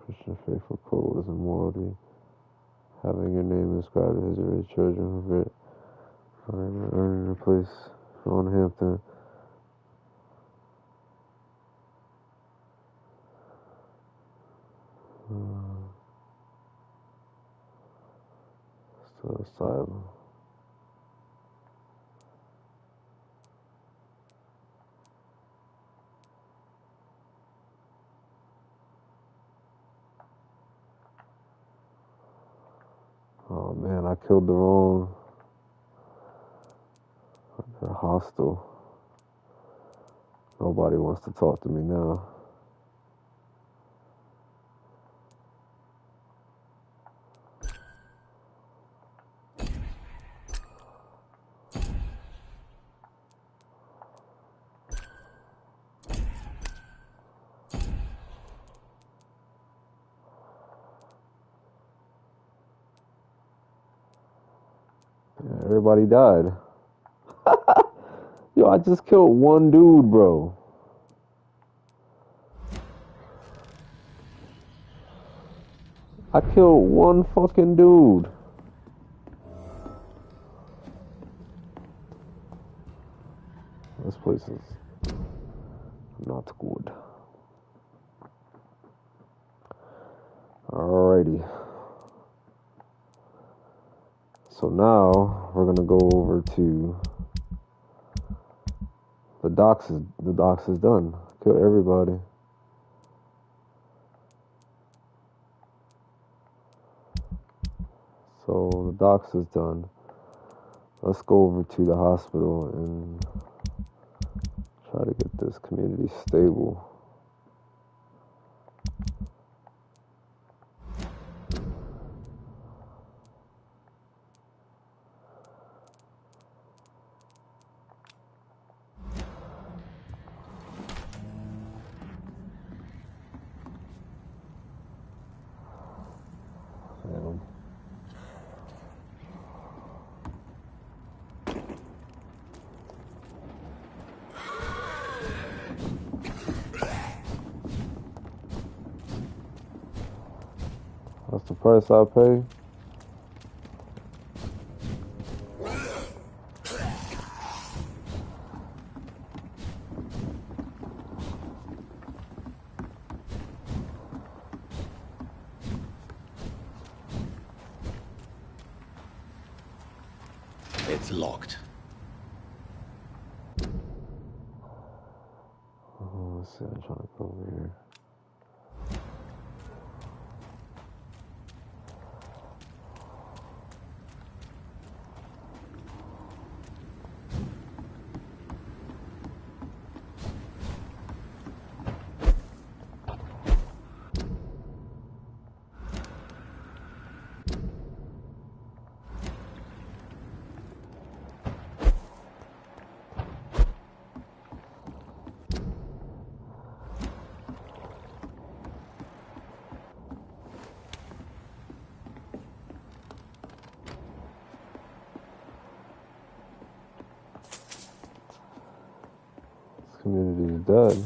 Christian faithful code is immorality. Having your name inscribed as your children of it. Earning a place on Hampton. Still asylum. Oh man, I killed the wrong. They're hostile. Nobody wants to talk to me now. Yeah, everybody died. Yo, I just killed one dude, bro. I killed one fucking dude. This place is not good. Alrighty. So now we're gonna go over to the docks. The docks is done. Kill everybody. So the docks is done. Let's go over to the hospital and try to get this community stable. That's the price I pay. It's locked. Oh, let's see. I'm trying to go over here. Community is dead.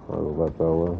I'll go back that way.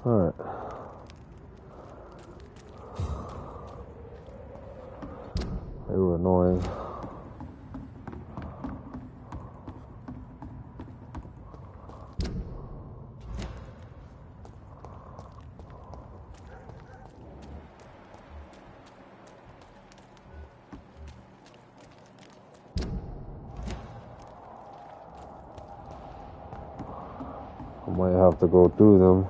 Alright. They were annoying. I might have to go through them.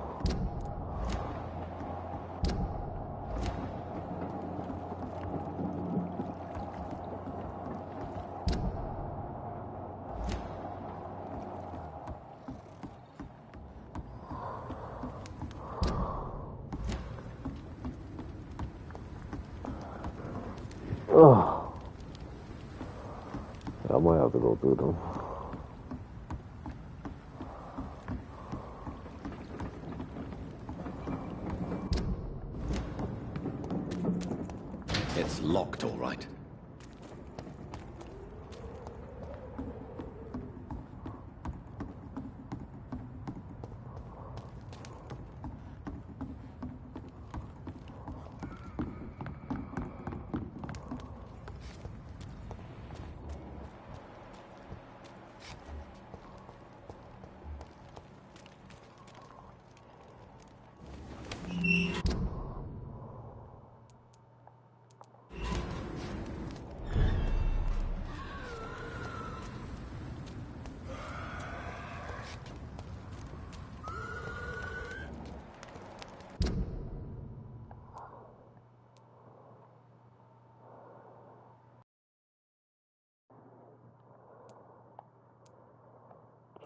Ugh. I might have to go through them. It's locked, all right.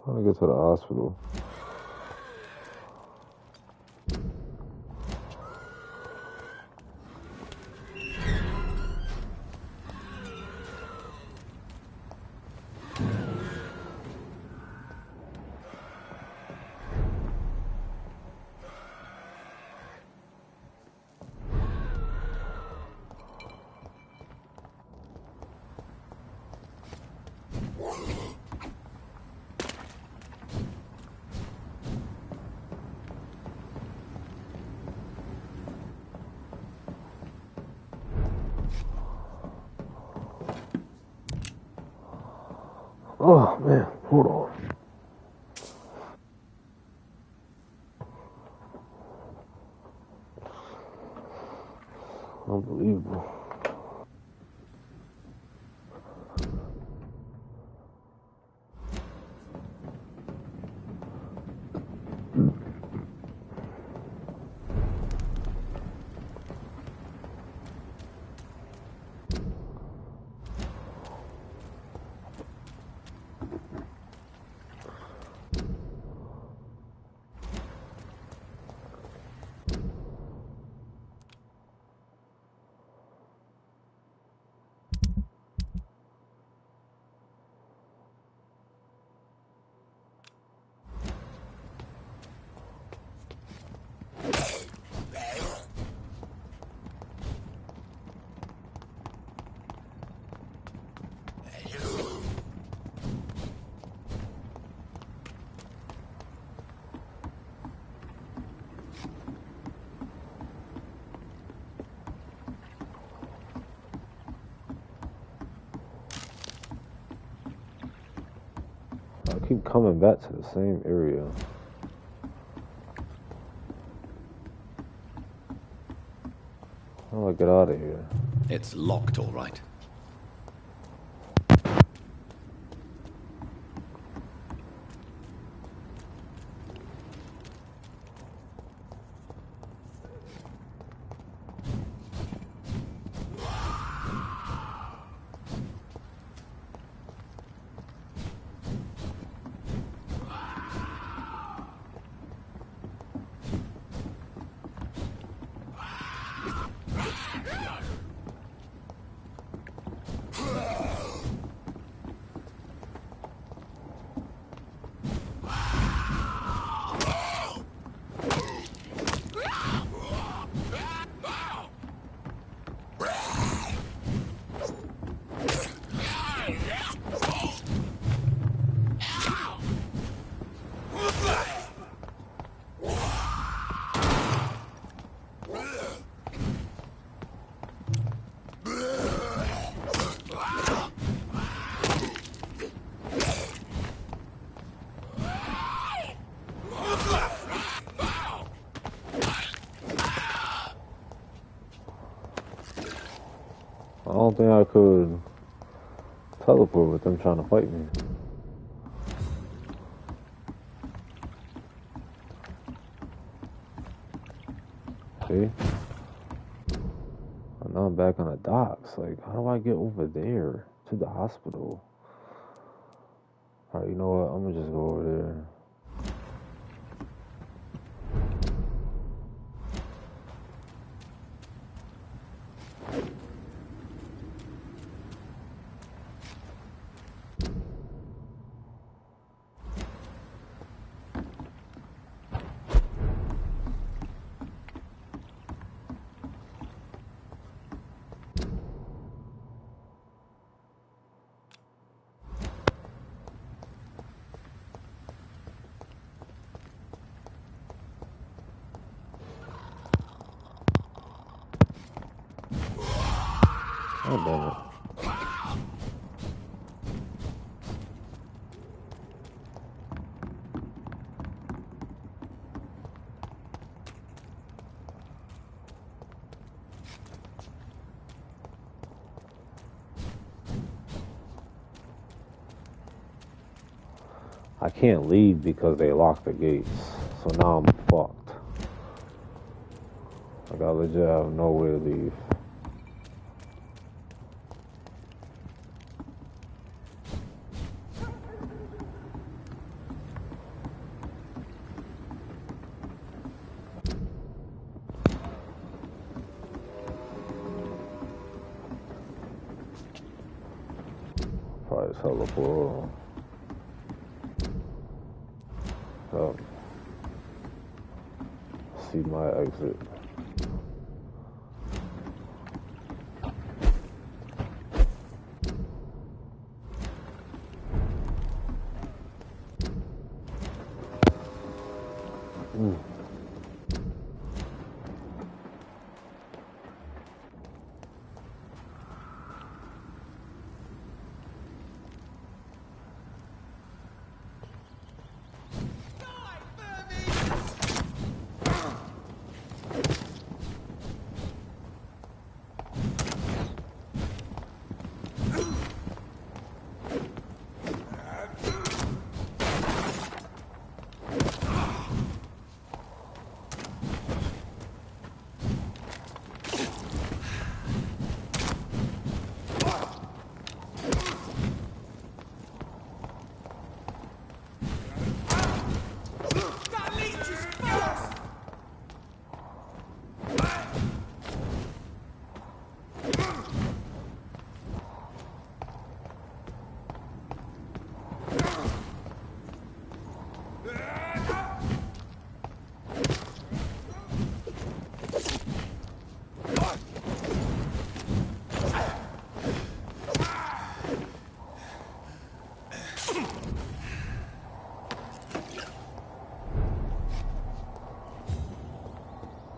Trying to get to the hospital. Oh man, hold on. Unbelievable. I keep coming back to the same area. How do I get out of here? It's locked, all right. I don't think I could teleport with them trying to fight me. See? And now I'm back on the docks. Like, how do I get over there to the hospital? Alright, you know what? I'm gonna just go over there. Oh, damn it. I can't leave because they locked the gates. So now I'm fucked. Like, I legit have no way to leave. Probably just teleport. See my exit.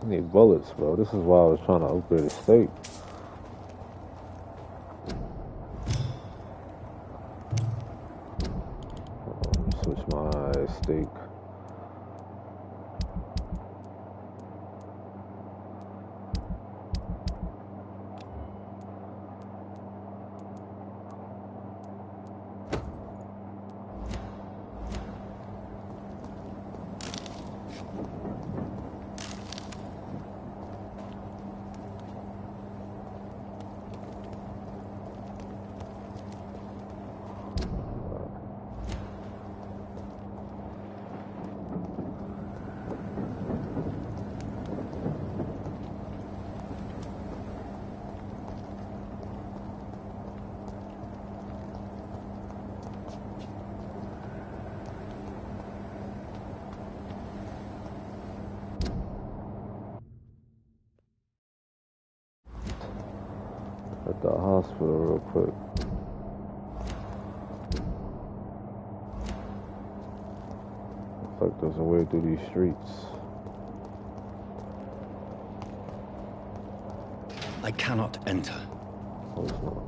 I need bullets, bro. This is why I was trying to upgrade a steak. Switch my steak. At the hospital real quick. Looks like there's a way through these streets. I cannot enter. Oh, it's not.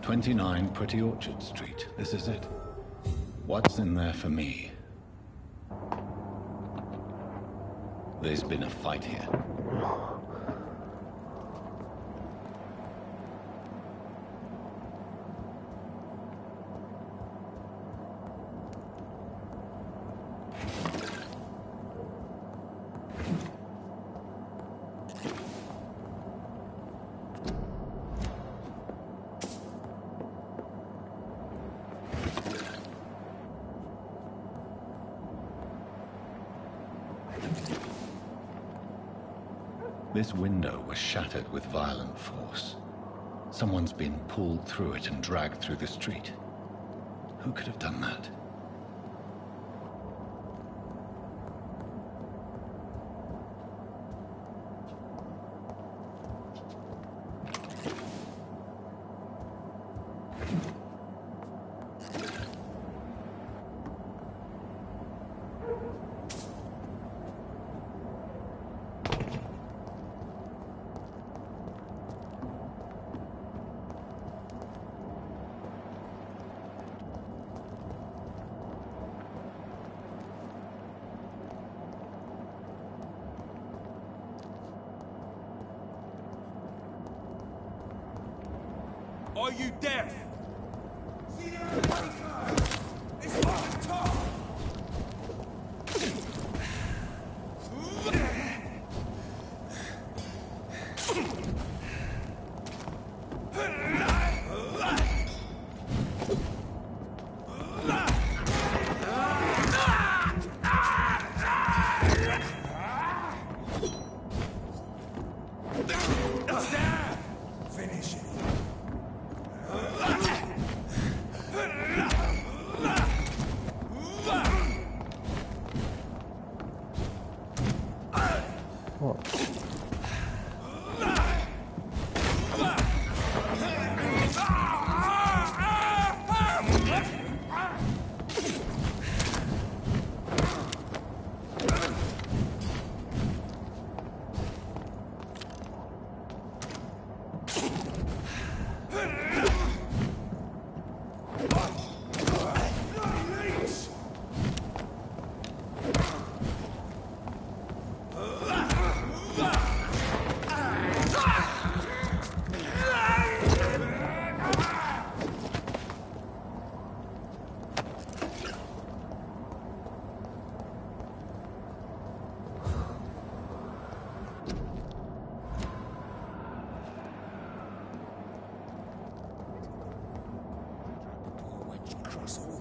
"29 Pretty Orchard Street. This is it. What's in there for me? There's been a fight here. This window was shattered with violent force. Someone's been pulled through it and dragged through the street. Who could have done that? Are you deaf? See everybody come! It's fucking tough! Finish it.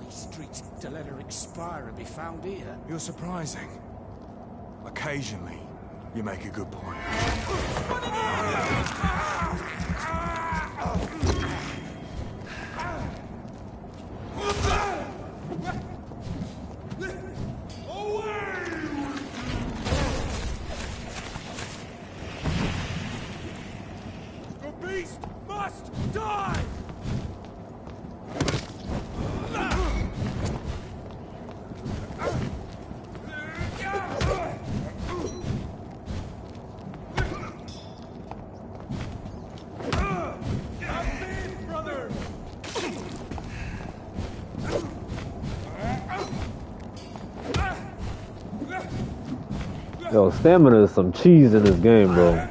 Street to let her expire and be found here. You're surprising. Occasionally, you make a good point. The beast must die! Yo, stamina is some cheese in this game, bro.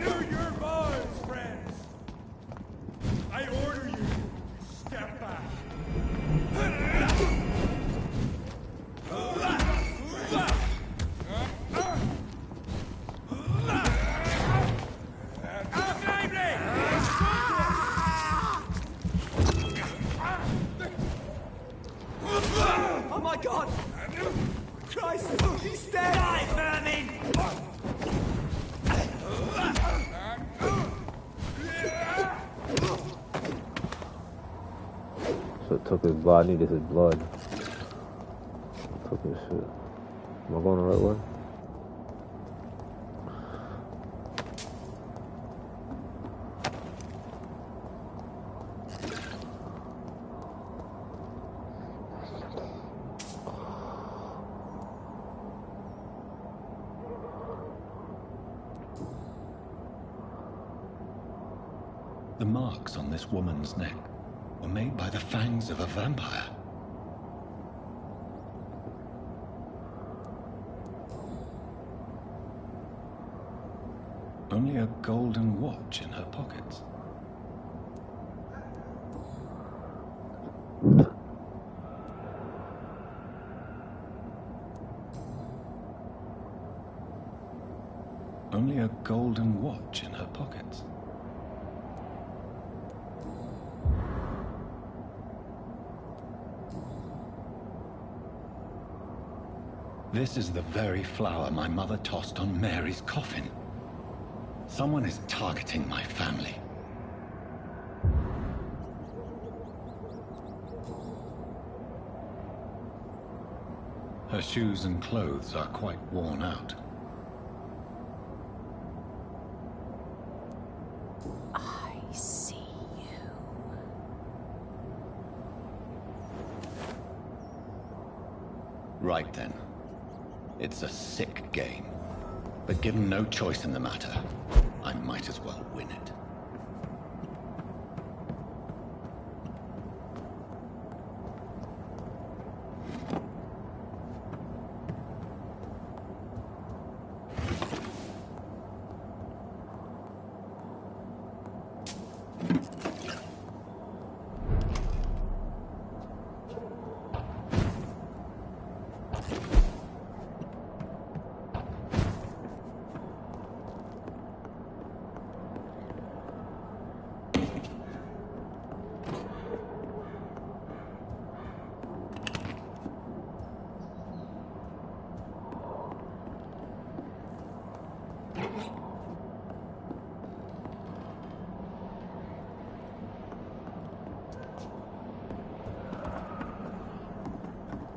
Oh my god! Christ! He's dead! Die, vermin! So it took his blood. I needed his blood. Took his shit. Am I going the right way? The marks on this woman's neck were made by the fangs of a vampire. Only a golden watch in her pockets. Only a golden watch in her pockets. This is the very flower my mother tossed on Mary's coffin. Someone is targeting my family. Her shoes and clothes are quite worn out. I see you. Right then. It's a sick game. But given no choice in the matter, I might as well win it.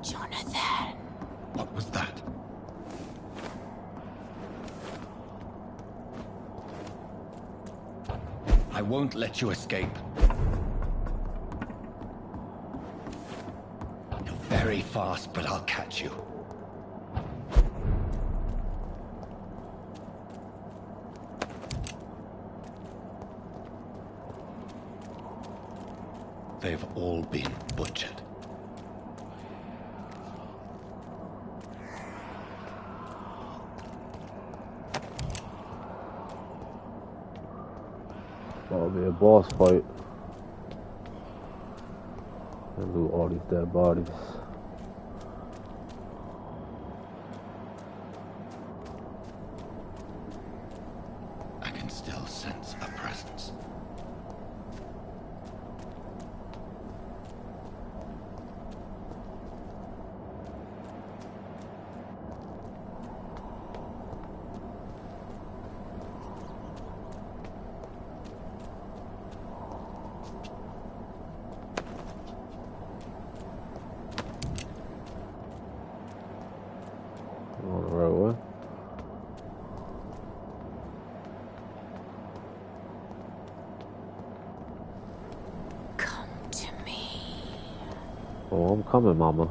Jonathan. What was that? I won't let you escape. You're very fast, but I'll catch you. They've all been butchered. That'll be a boss fight. And loot all these dead bodies. I can still sense a presence. Oh, I'm coming, mama.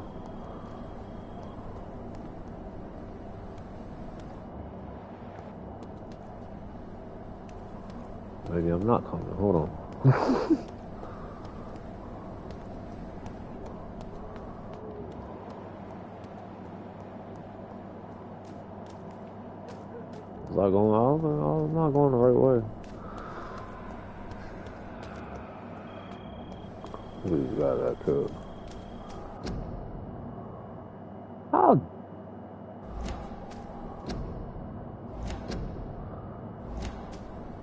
Maybe I'm not coming. Hold on. Was I going? I'm not going the right way. Who's got that cook? How?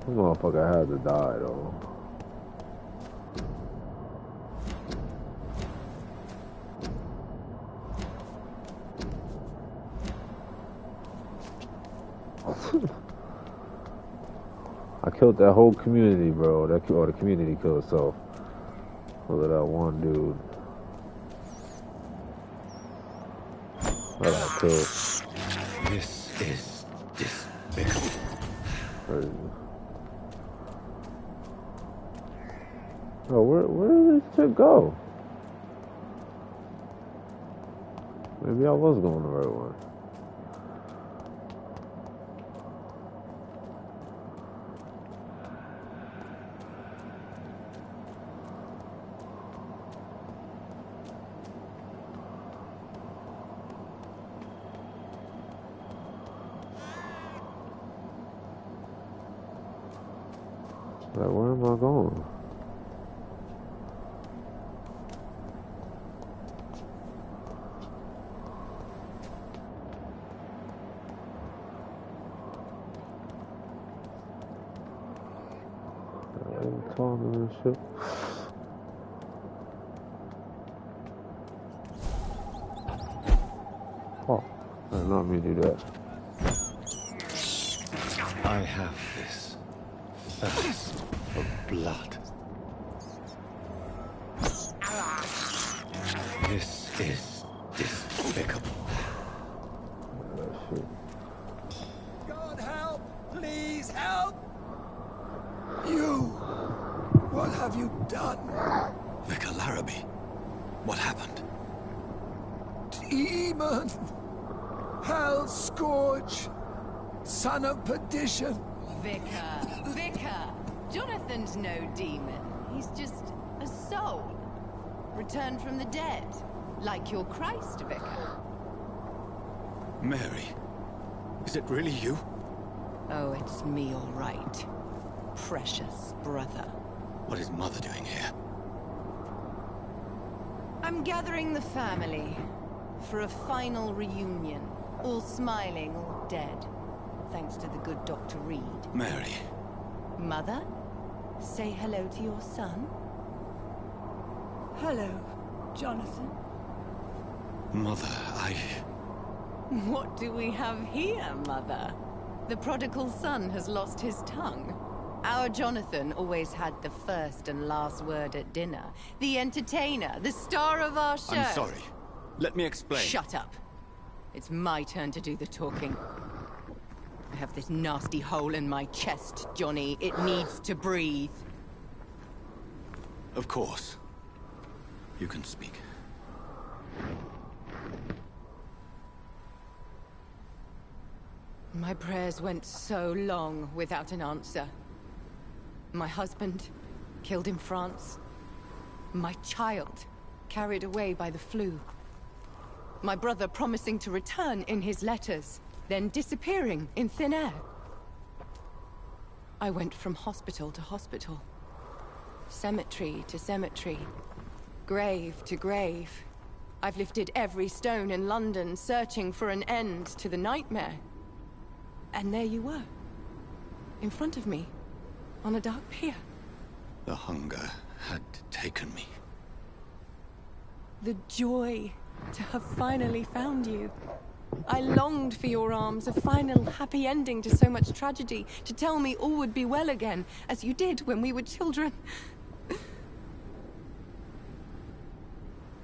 This motherfucker had to die though. I killed that whole community, bro. The community killed itself. Look at that one dude. That I killed. This is despicable. Crazy. Oh, where did this chick go? Maybe I was going the right way. Like, where am I going? I'm talking and shit. Oh, I did not mean to do that. I have this thirst for blood. This is despicable. Shit. God help! Please help! You! What have you done? Vicar Larrabee, what happened? Demon! Hell scourge! Son of perdition! Vicar! Jonathan's no demon. He's just a soul. Returned from the dead. Like your Christ, Vicar. Mary, is it really you? Oh, it's me, all right. Precious brother. What is Mother doing here? I'm gathering the family for a final reunion. All smiling, all dead. Thanks to the good Dr. Reed. Mary. Mother, say hello to your son. Hello, Jonathan. Mother, What do we have here, Mother? The prodigal son has lost his tongue. Our Jonathan always had the first and last word at dinner. The entertainer, the star of our show. I'm sorry. Let me explain. Shut up. It's my turn to do the talking. I have this nasty hole in my chest, Johnny. It needs to breathe. Of course. You can speak. My prayers went so long without an answer. My husband, killed in France. My child, carried away by the flu. My brother promising to return in his letters, then disappearing in thin air. I went from hospital to hospital. Cemetery to cemetery. Grave to grave. I've lifted every stone in London, searching for an end to the nightmare. And there you were. In front of me. On a dark pier. The hunger had taken me. The joy to have finally found you. I longed for your arms, a final happy ending to so much tragedy, to tell me all would be well again, as you did when we were children.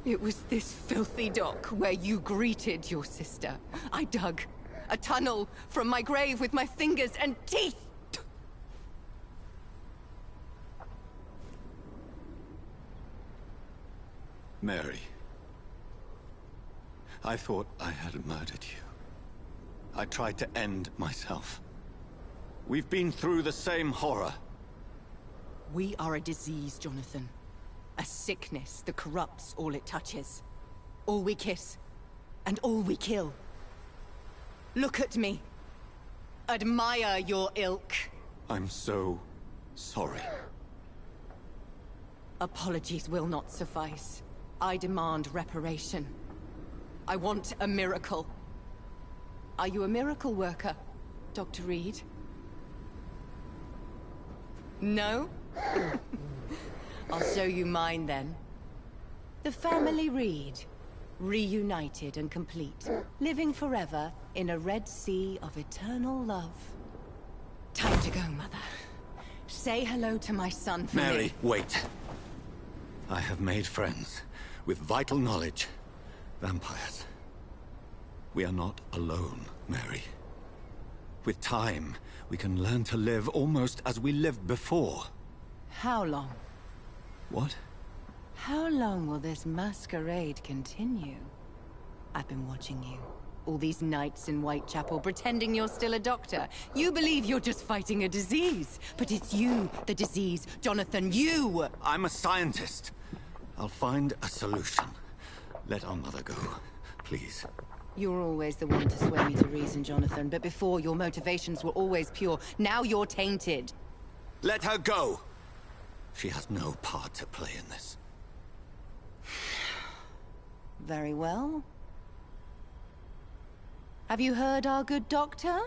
It was this filthy dock where you greeted your sister. I dug a tunnel from my grave with my fingers and teeth. Mary, I thought I had murdered you. I tried to end myself. We've been through the same horror. We are a disease, Jonathan. A sickness that corrupts all it touches. All we kiss, and all we kill. Look at me. Admire your ilk. I'm so sorry. Apologies will not suffice. I demand reparation. I want a miracle. Are you a miracle worker, Dr. Reed? No? I'll show you mine then. The family Reed, reunited and complete, living forever in a red sea of eternal love. Time to go, Mother. Say hello to my son for me. Mary, wait. I have made friends with vital knowledge. Vampires. We are not alone, Mary. With time, we can learn to live almost as we lived before. How long? What? How long will this masquerade continue? I've been watching you. All these nights in Whitechapel, pretending you're still a doctor. You believe you're just fighting a disease. But it's you, the disease. Jonathan, you! I'm a scientist. I'll find a solution. Let our mother go, please. You're always the one to sway me to reason, Jonathan. But before, your motivations were always pure. Now you're tainted. Let her go! She has no part to play in this. Very well. Have you heard our good doctor?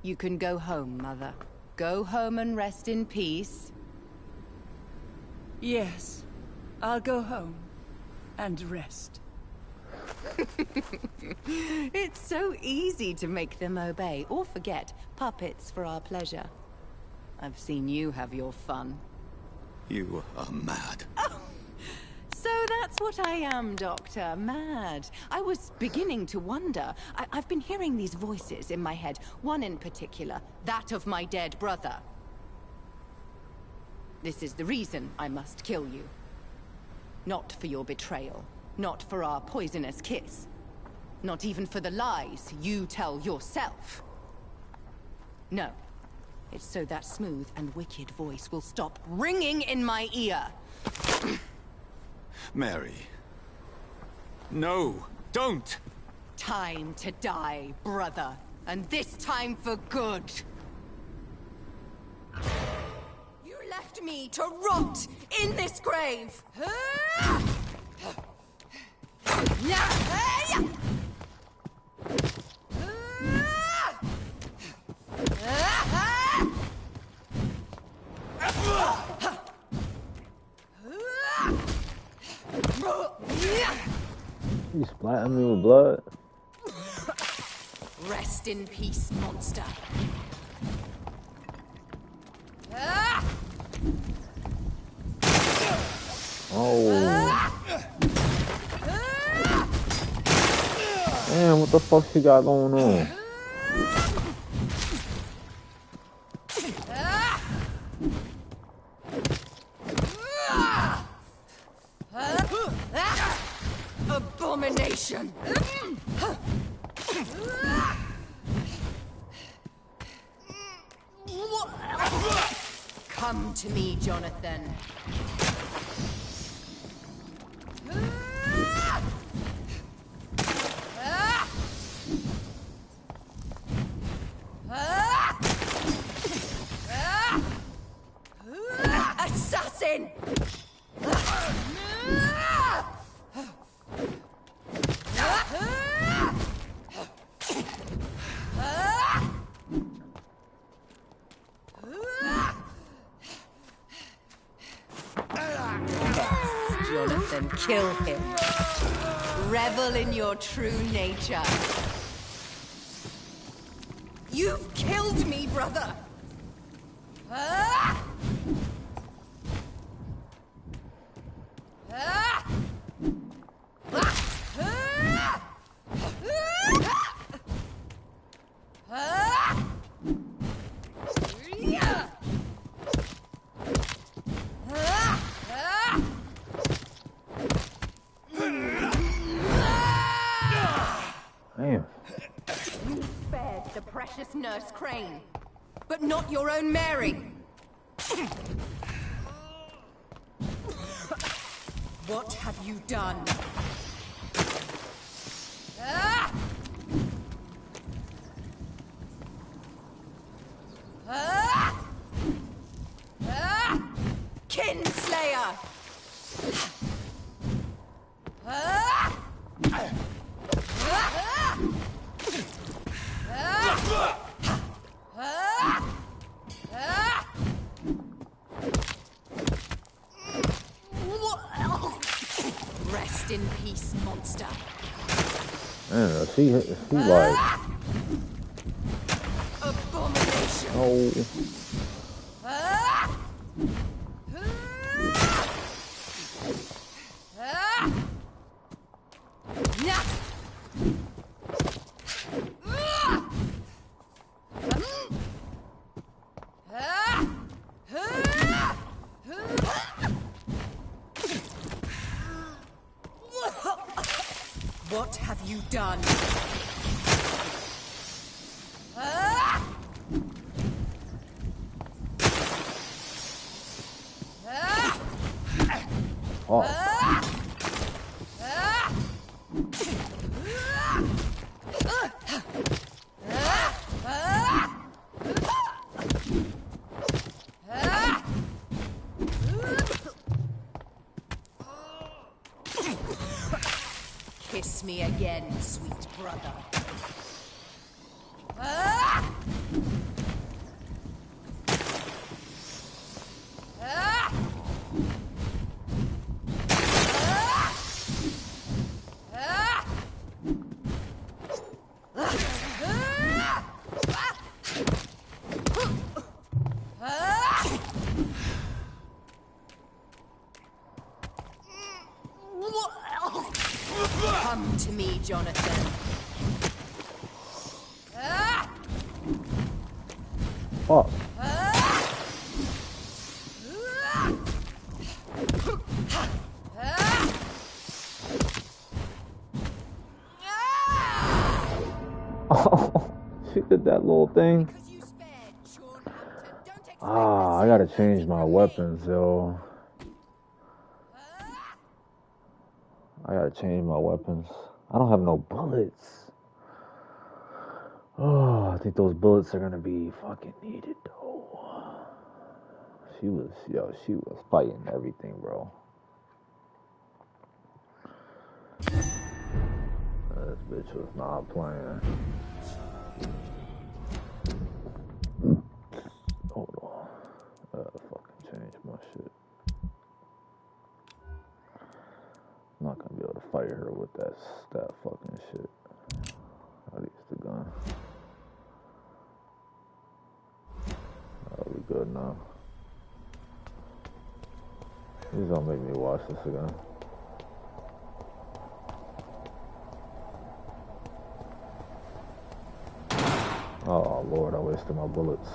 You can go home, Mother. Go home and rest in peace. Yes, I'll go home and rest. It's so easy to make them obey or forget. Puppets for our pleasure. I've seen you have your fun. You are mad. Oh, so that's what I am, Doctor. Mad. I was beginning to wonder. I've been hearing these voices in my head. One in particular, that of my dead brother. This is the reason I must kill you. Not for your betrayal. Not for our poisonous kiss. Not even for the lies you tell yourself. No. It's so that smooth and wicked voice will stop ringing in my ear. Mary. No, don't! Time to die, brother. And this time for good. You left me to rot in this grave. You splatting me with blood? Rest in peace, monster. Oh. Damn, what the fuck you got going on? Abomination! Come to me, Jonathan. Assassin! Jonathan, kill him. Revel in your true nature. You've killed me, brother! precious Nurse Crane, but not your own Mary. What have you done? Kinslayer! Rest in peace, monster. Man, she like... Abomination. Oh. What have you done? Oh. Kiss me again, sweet brother. Come to me, Jonathan. Fuck. Oh, she did that little thing. Ah, I gotta change my weapons, yo. I gotta change my weapons. I don't have no bullets. Oh, I think those bullets are gonna be fucking needed, though. She was fighting everything, bro. This bitch was not playing. Hold on. I gotta fucking change my shit. I'm not gonna be able to fight her with that fucking shit. I'll use the gun. That'll be good now. Please don't make me watch this again. Oh Lord, I wasted my bullets.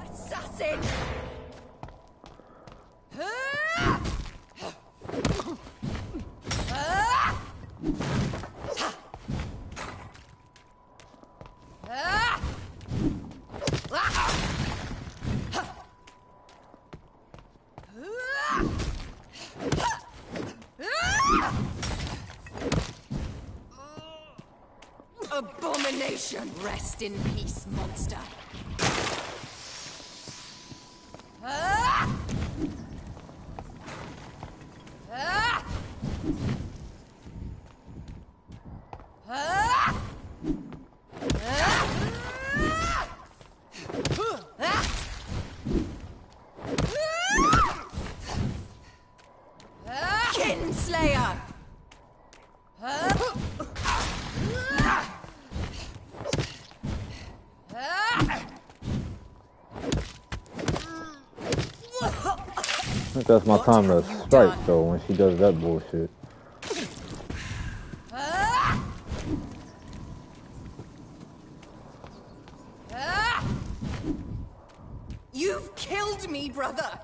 Assassin! Abomination! Rest in peace, monster. Kinslayer! I think that's my time to strike, though, when she does that bullshit. You've killed me, brother!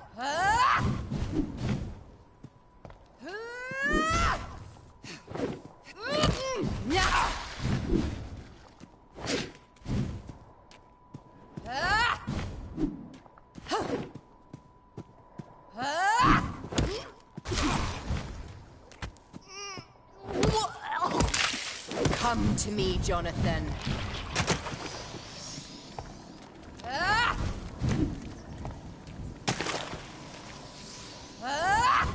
Come to me, Jonathan. Ah! Ah!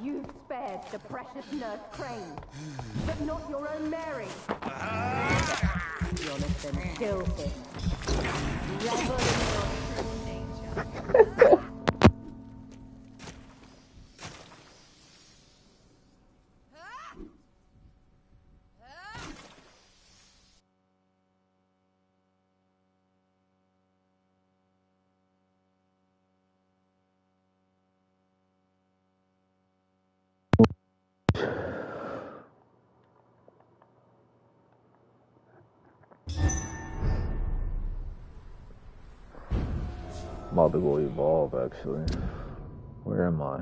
You've spared the precious nurse Crane, but not your own Mary. Jonathan, kill him. Revel in your true nature. I'm about to go evolve, actually. Where am I?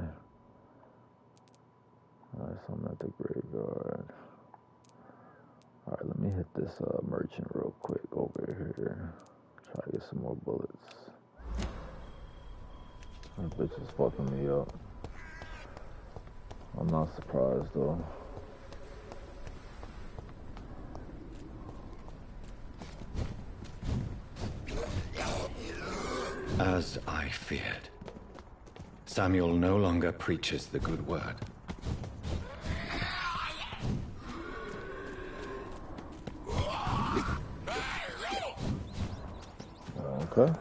Alright, so I'm at the graveyard. Alright, let me hit this merchant real quick over here. Try to get some more bullets. That bitch is fucking me up. I'm not surprised though. As I feared, Samuel no longer preaches the good word. Okay.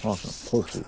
Awesome. Pussy.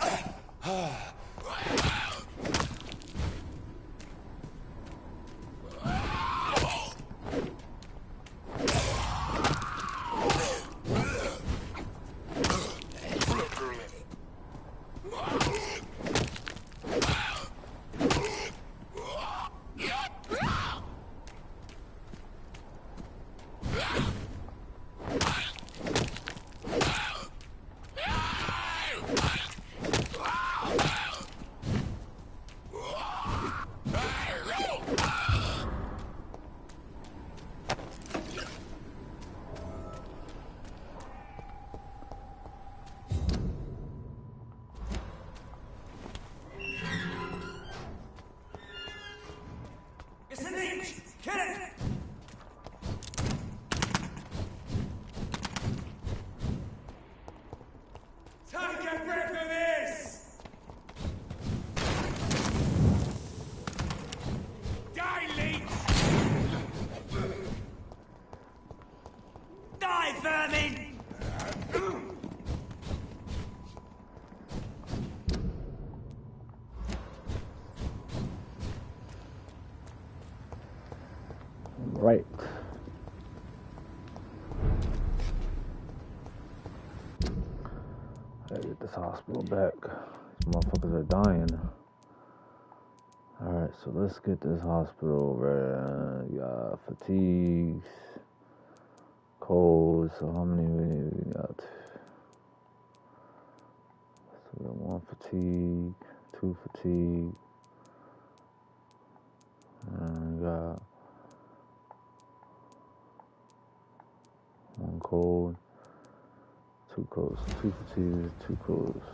Right. Gotta get this hospital back. These motherfuckers are dying. Alright, so let's get this hospital over. Got fatigues, colds. So how many we got? So we got 1 fatigue, 2 fatigue. And we got 1 cold, 2 colds, 2 fatigues, 2 colds.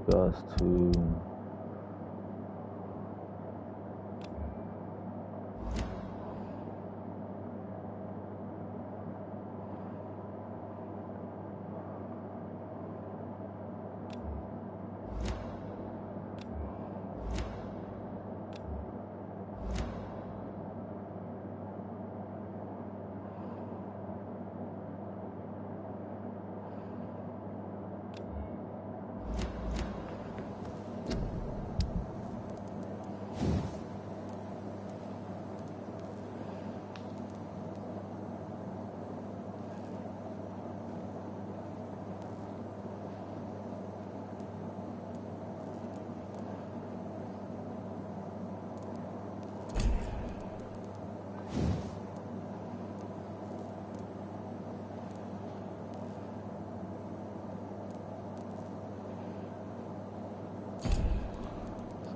take us to...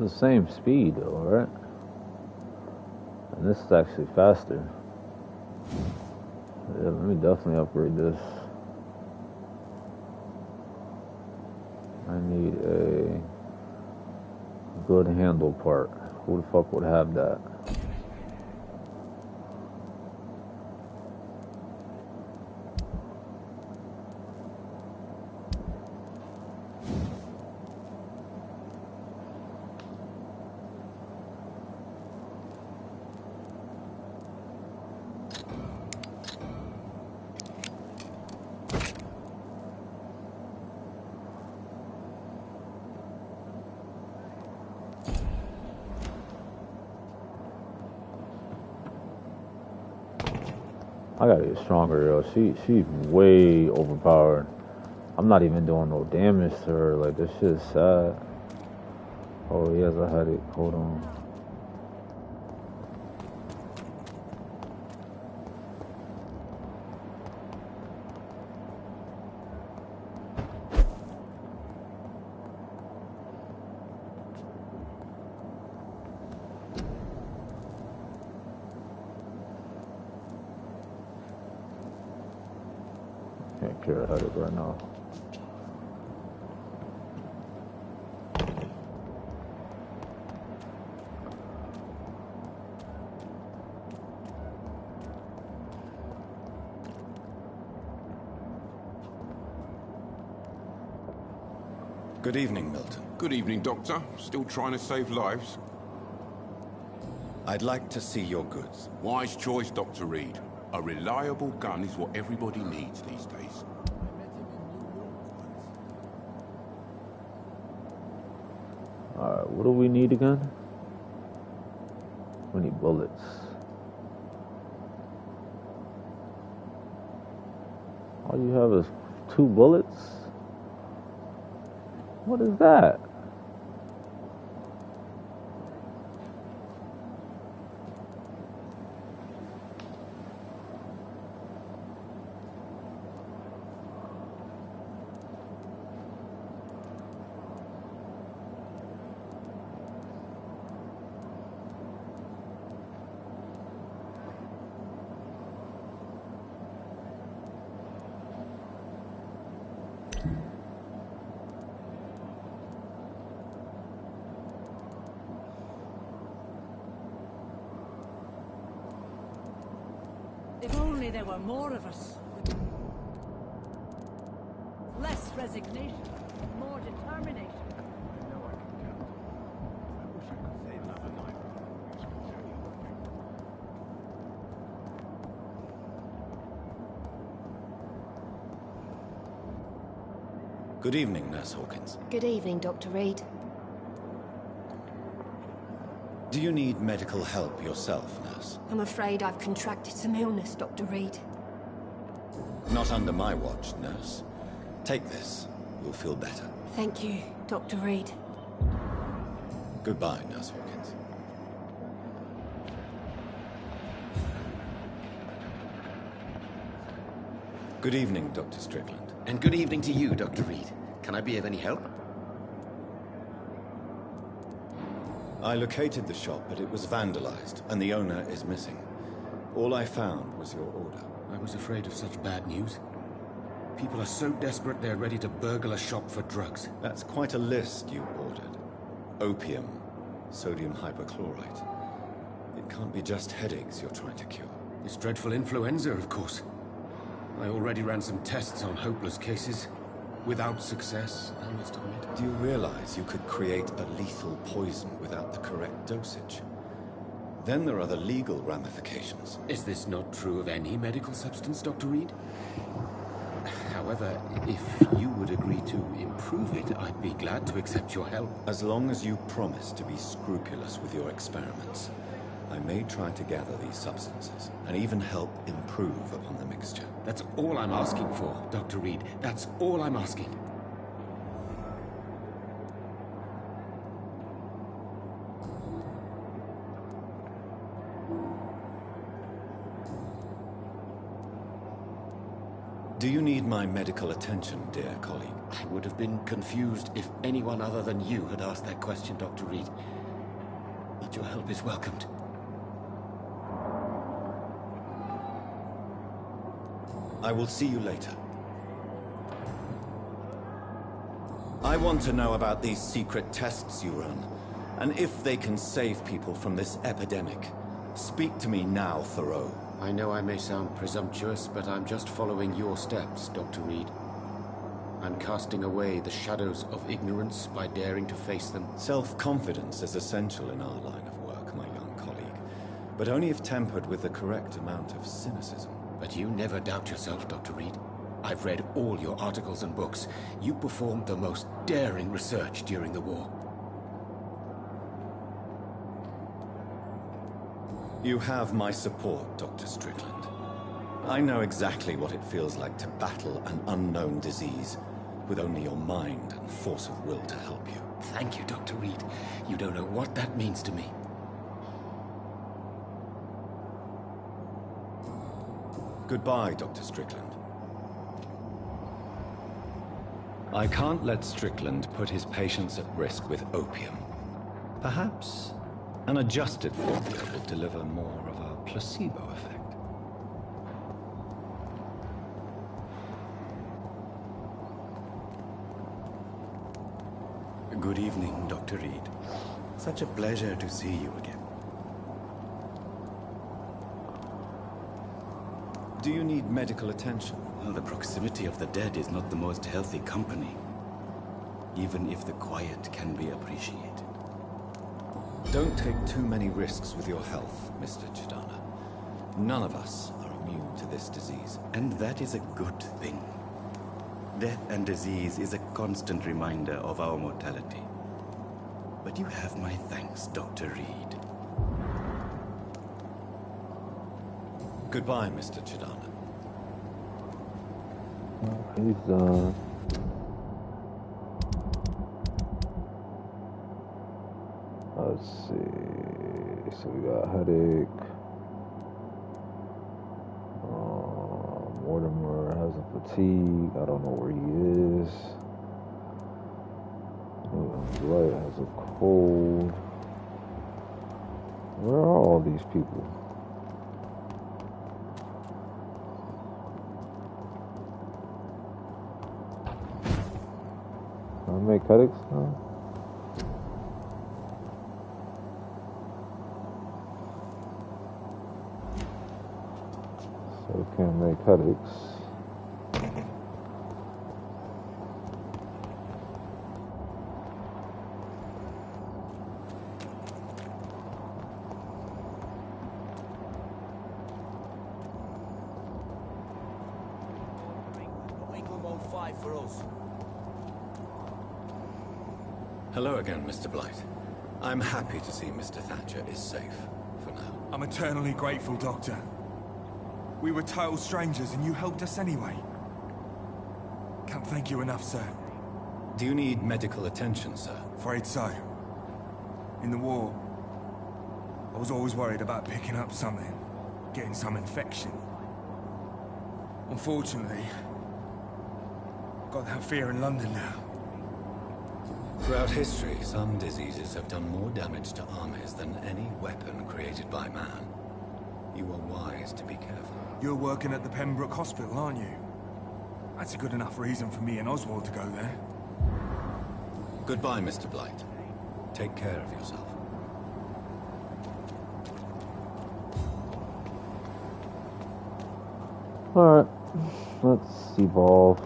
The same speed though, right? And this is actually faster. Yeah, let me definitely upgrade this. I need a good handle part. Who the fuck would have that? I gotta get stronger, yo. She's way overpowered. I'm not even doing no damage to her. Like, this shit is sad. Oh, yes, I had it. Hold on. Can't cure a headache right now. Good evening, Milton. Good evening, Doctor. Still trying to save lives? I'd like to see your goods. Wise choice, Dr. Reed. A reliable gun is what everybody needs these days. Alright, what do we need again? We need bullets. All you have is 2 bullets? What is that? If only there were more of us. Less resignation, more determination. Good evening, Nurse Hawkins. Good evening, Dr. Reed. Do you need medical help yourself, Nurse? I'm afraid I've contracted some illness, Dr. Reed. Not under my watch, Nurse. Take this. You'll feel better. Thank you, Dr. Reed. Goodbye, Nurse Hawkins. Good evening, Dr. Strickland. And good evening to you, Dr. Reed. Can I be of any help? I located the shop, but it was vandalized, and the owner is missing. All I found was your order. I was afraid of such bad news. People are so desperate they're ready to burgle a shop for drugs. That's quite a list you ordered. Opium, sodium hypochlorite. It can't be just headaches you're trying to cure. It's dreadful influenza, of course. I already ran some tests on hopeless cases. Without success, I must admit. Do you realize you could create a lethal poison without the correct dosage? Then there are the legal ramifications. Is this not true of any medical substance, Dr. Reed? However, if you would agree to improve it, I'd be glad to accept your help. As long as you promise to be scrupulous with your experiments, I may try to gather these substances, and even help improve upon the mixture. That's all I'm asking for, Dr. Reed. That's all I'm asking. Do you need my medical attention, dear colleague? I would have been confused if anyone other than you had asked that question, Dr. Reed. But your help is welcomed. I will see you later. I want to know about these secret tests you run, and if they can save people from this epidemic. Speak to me now, Thoreau. I know I may sound presumptuous, but I'm just following your steps, Dr. Reed. I'm casting away the shadows of ignorance by daring to face them. Self-confidence is essential in our line of work, my young colleague, but only if tempered with the correct amount of cynicism. But you never doubt yourself, Dr. Reed. I've read all your articles and books. You performed the most daring research during the war. You have my support, Dr. Strickland. I know exactly what it feels like to battle an unknown disease with only your mind and force of will to help you. Thank you, Dr. Reed. You don't know what that means to me. Goodbye, Dr. Strickland. I can't let Strickland put his patients at risk with opium. Perhaps an adjusted formula will deliver more of a placebo effect. Good evening, Dr. Reed. Such a pleasure to see you again. Do you need medical attention? Well, the proximity of the dead is not the most healthy company, even if the quiet can be appreciated. Don't take too many risks with your health, Mr. Chidana. None of us are immune to this disease. And that is a good thing. Death and disease is a constant reminder of our mortality. But you have my thanks, Dr. Reed. Goodbye, Mr. Chidana. He's done. Let's see. So we got headache. Mortimer has a fatigue. I don't know where he is. Blight has a cold. Where are all these people? Can I make headaches now? So can't make headaches. Hello again, Mr. Blight. I'm happy to see Mr. Thatcher is safe, for now. I'm eternally grateful, Doctor. We were total strangers and you helped us anyway. Can't thank you enough, sir. Do you need medical attention, sir? Afraid so. In the war, I was always worried about picking up something, getting some infection. Unfortunately, I've got that fear in London now. Throughout history, some diseases have done more damage to armies than any weapon created by man. You are wise to be careful. You're working at the Pembroke Hospital, aren't you? That's a good enough reason for me and Oswald to go there. Goodbye, Mr. Blight. Take care of yourself. Alright, let's evolve.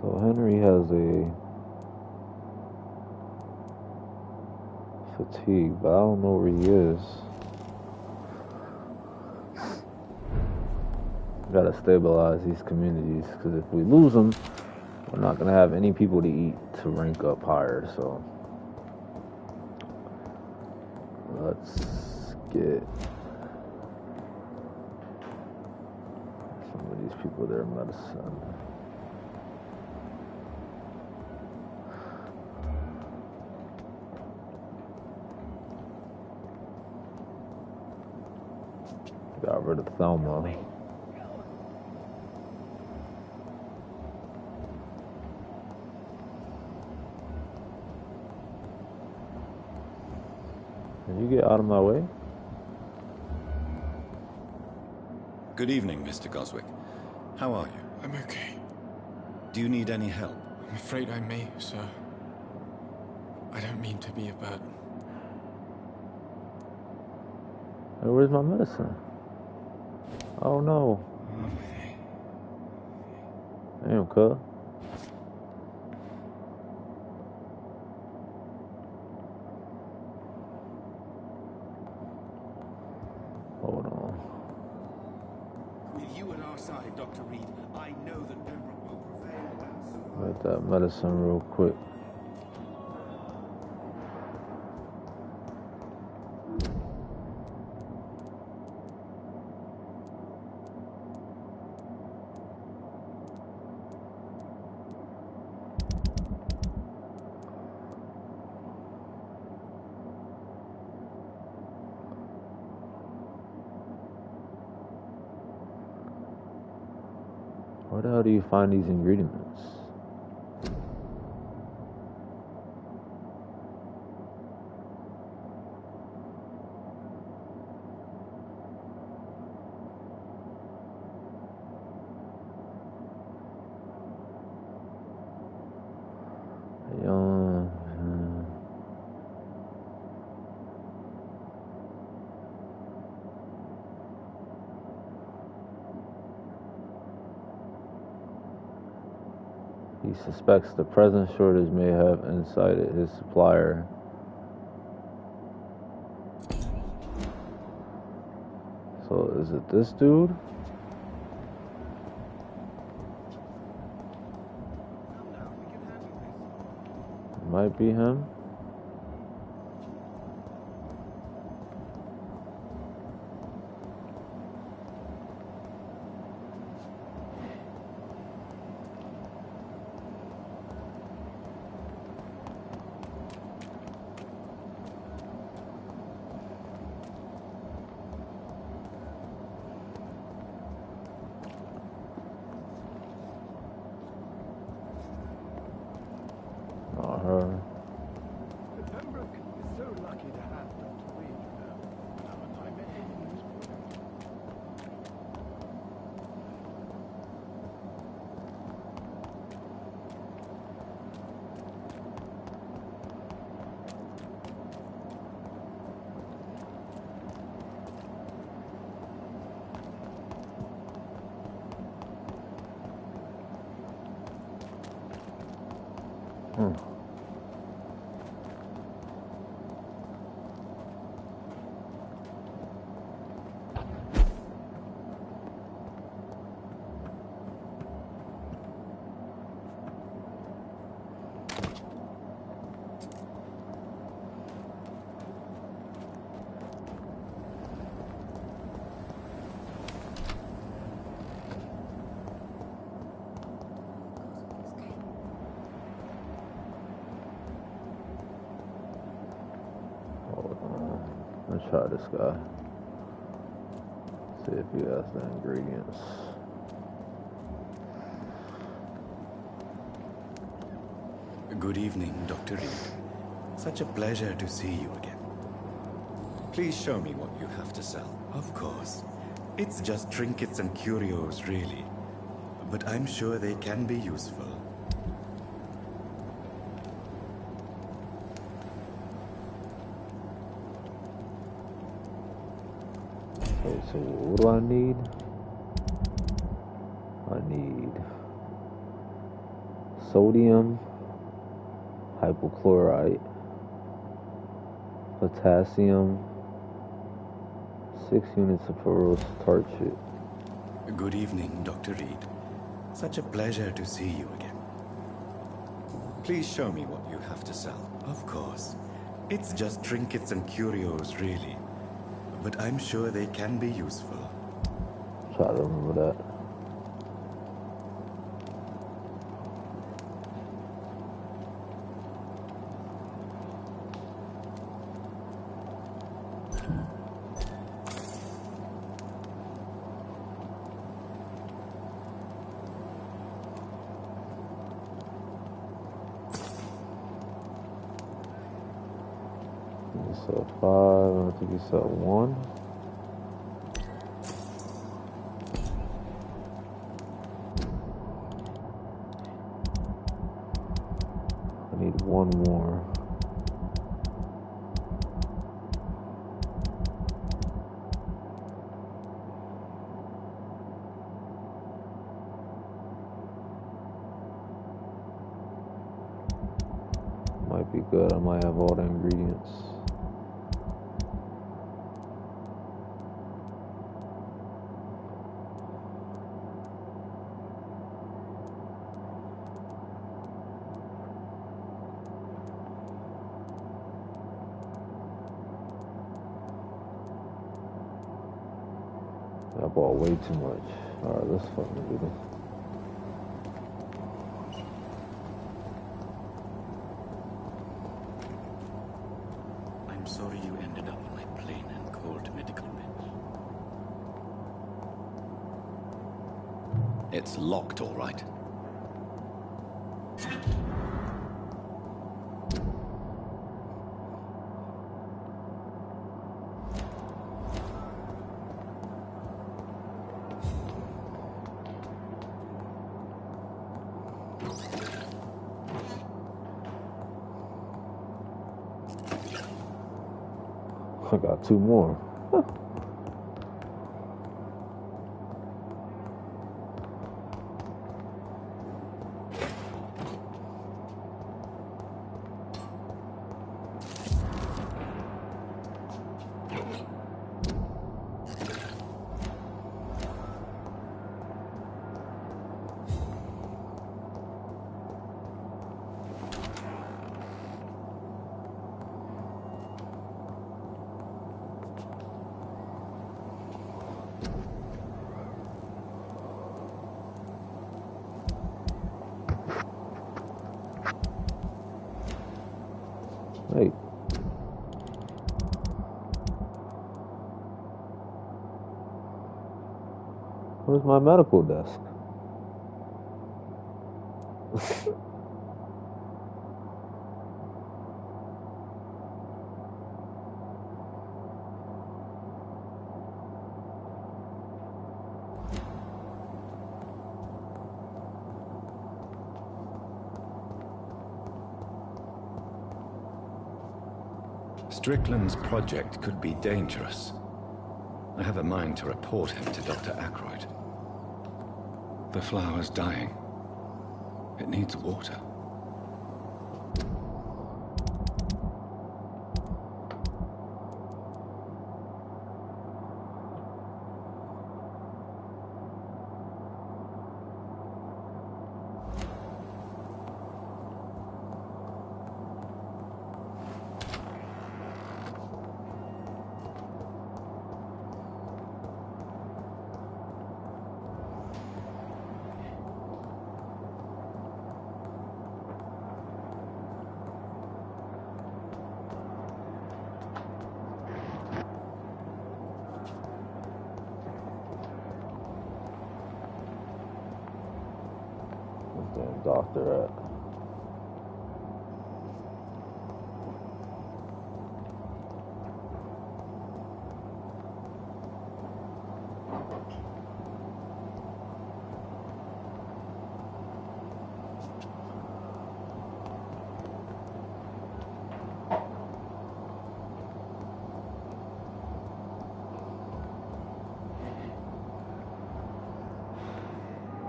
So Henry has a fatigue, but I don't know where he is. Gotta stabilize these communities, because if we lose them, we're not gonna have any people to eat to rank up higher. So let's get some of these people their medicine. Got rid of Thelma. Can you get out of my way? Good evening, Mr. Goswick. How are you? I'm okay. Do you need any help? I'm afraid I may, sir. I don't mean to be a burden. Hey, where's my medicine? Oh no. Damn, cuz. Hold on. With you at our side, Dr. Reed, I know that Pembroke will prevail. Get that medicine real quick. Where the hell do you find these ingredients? He suspects the present shortage may have incited his supplier. So is it this dude? It might be him. Not her. Pembroke is so lucky to have Dr. Reed, you know. I met him when he was Let's try this guy. See if he has the ingredients. Good evening, Dr. Reed. Such a pleasure to see you again. Please show me what you have to sell. Of course. It's just trinkets and curios, really. But I'm sure they can be useful. Okay, so what do I need? I need sodium hypochlorite, potassium, 6 units of ferrous tartrate. Good evening, Dr. Reed. Such a pleasure to see you again. Please show me what you have to sell. Of course. It's just trinkets and curios, really. But I'm sure they can be useful. Try to remember that. You said 5, I think you said 1. I need 1 more. Might be good, I might have all the ingredients. I bought way too much. Alright, let's fucking do this. I'm sorry you ended up on a plain and cold medical bench. It's locked, all right. I got 2 more. Hey. Where's my medical desk? Strickland's project could be dangerous. I have a mind to report him to Dr. Ackroyd. The flower's dying. It needs water. Damn doctor at.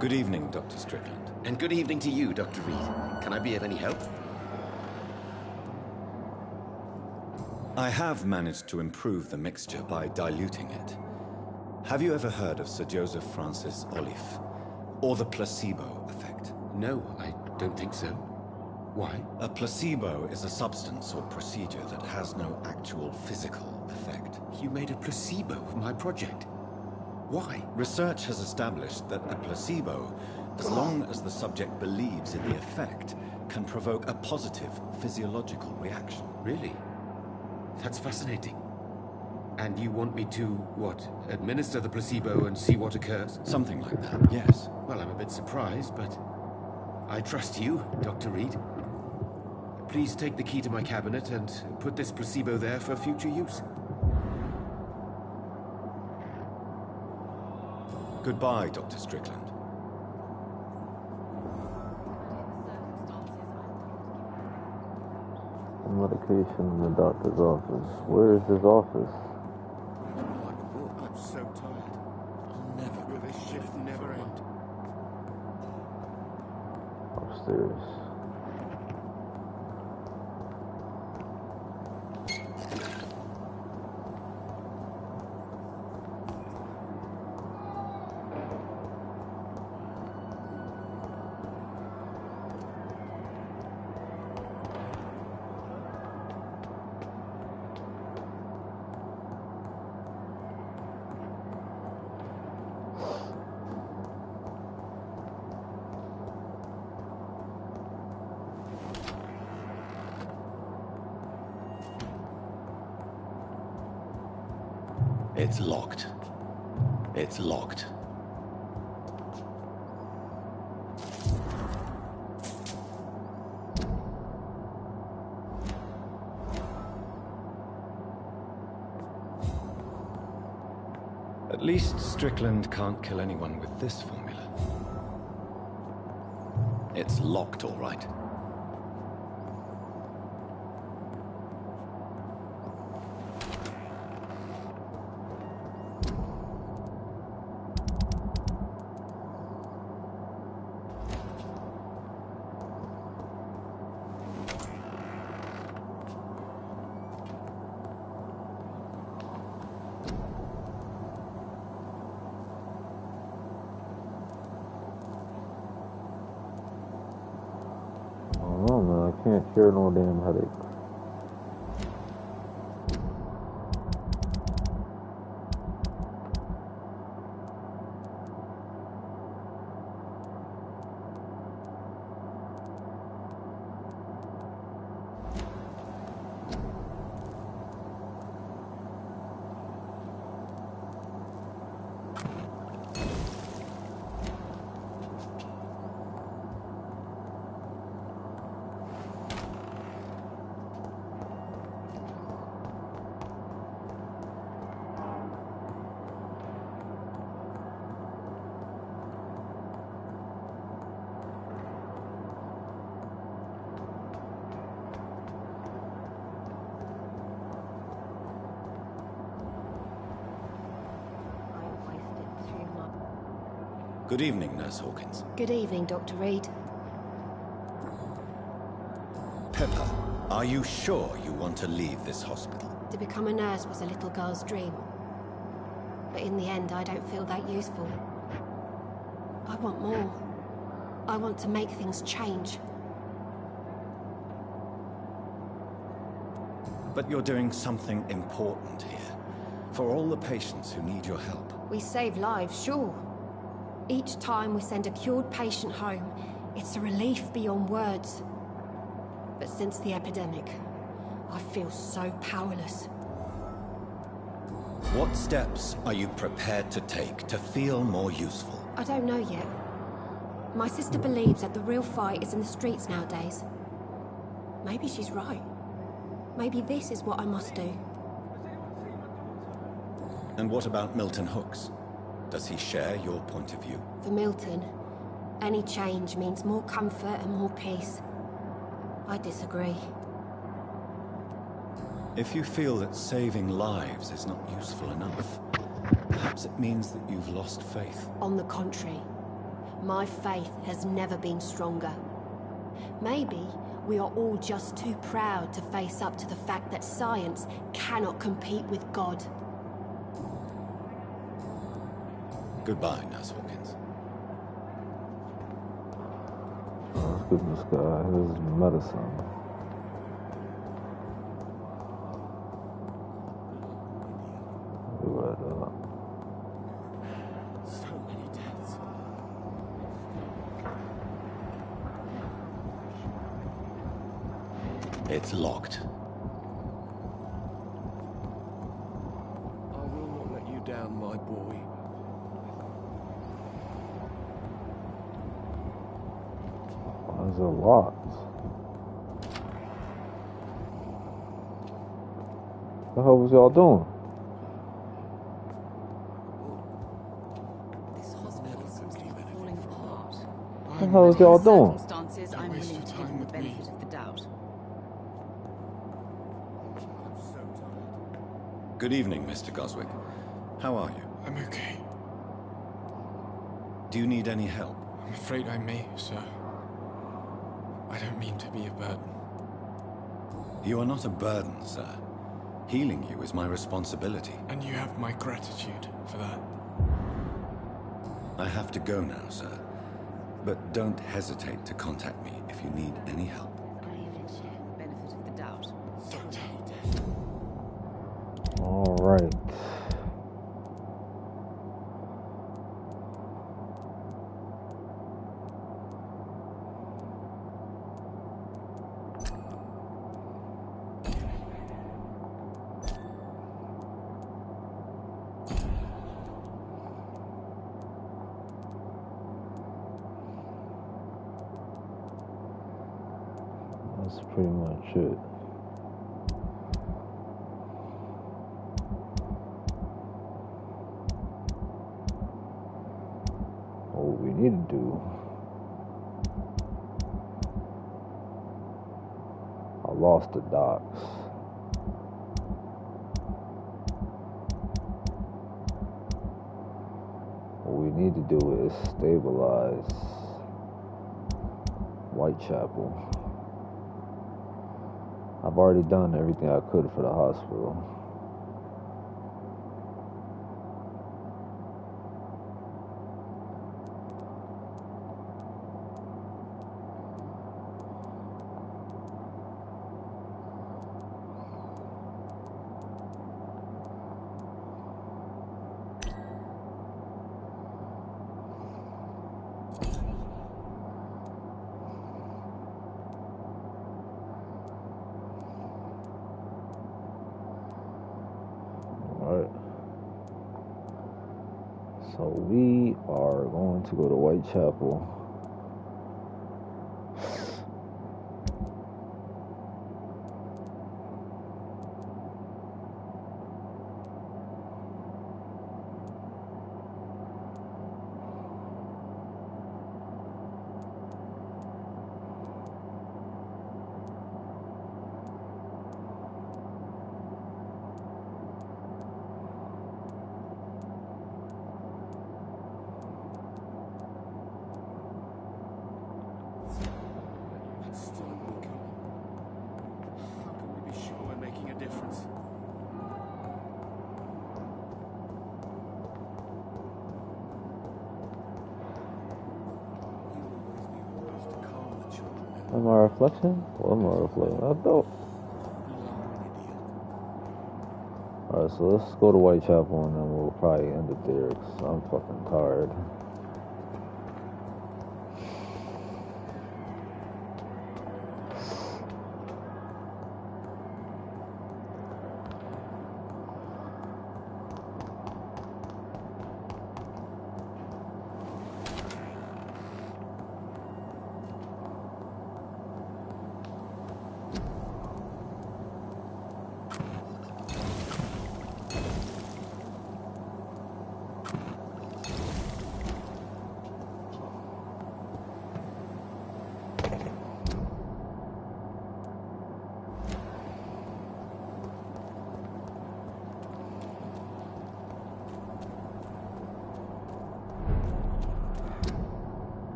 Good evening, Dr. Strickland. And good evening to you, Dr. Reed. Can I be of any help? I have managed to improve the mixture by diluting it. Have you ever heard of Sir Joseph Francis Olive? Or the placebo effect? No, I don't think so. Why? A placebo is a substance or procedure that has no actual physical effect. You made a placebo of my project. Why? Research has established that a placebo, as long as the subject believes in the effect, can provoke a positive physiological reaction. Really? That's fascinating. And you want me to, what, administer the placebo and see what occurs? Something like that, yes. Well, I'm a bit surprised, but I trust you, Dr. Reed. Please take the key to my cabinet and put this placebo there for future use. Goodbye, Dr. Strickland. Medication in the doctor's office. Where is his office? I'm so tired. I'll never. Will this shift never end? Upstairs. It's locked. It's locked. At least Strickland can't kill anyone with this formula. It's locked, all right. Oh man, I can't cure no damn headache. Good evening, Nurse Hawkins. Good evening, Dr. Reed. Pepper, are you sure you want to leave this hospital? To become a nurse was a little girl's dream. But in the end, I don't feel that useful. I want more. I want to make things change. But you're doing something important here. For all the patients who need your help. We save lives, sure. Each time we send a cured patient home, it's a relief beyond words. But since the epidemic, I feel so powerless. What steps are you prepared to take to feel more useful? I don't know yet. My sister believes that the real fight is in the streets nowadays. Maybe she's right. Maybe this is what I must do. And what about Milton Hooks? Does he share your point of view? For Milton, any change means more comfort and more peace. I disagree. If you feel that saving lives is not useful enough, perhaps it means that you've lost faith. On the contrary, my faith has never been stronger. Maybe we are all just too proud to face up to the fact that science cannot compete with God. Goodbye, Nurse Hawkins. Let's give this guy his medicine. So many deaths. It's locked. I will not let you down, my boy. There's a lot. What the hell was y'all doing? This hospital seems to be falling apart. What the hell was y'all doing? Circumstances, I'm willing to give him the benefit of the doubt. Good evening, Mr. Goswick. How are you? I'm okay. Do you need any help? I'm afraid I may, sir. I don't mean to be a burden. You are not a burden, sir. Healing you is my responsibility. And you have my gratitude for that. I have to go now, sir. But don't hesitate to contact me if you need any help. Benefit of the doubt. All right. That's pretty much it. need to do. I lost the docks. What we need to do is stabilize Whitechapel. I've already done everything I could for the hospital. So we are going to go to Whitechapel. Am I reflection? What am I reflecting? I thought. Alright, so let's go to Whitechapel and then we'll probably end it there because I'm fucking tired.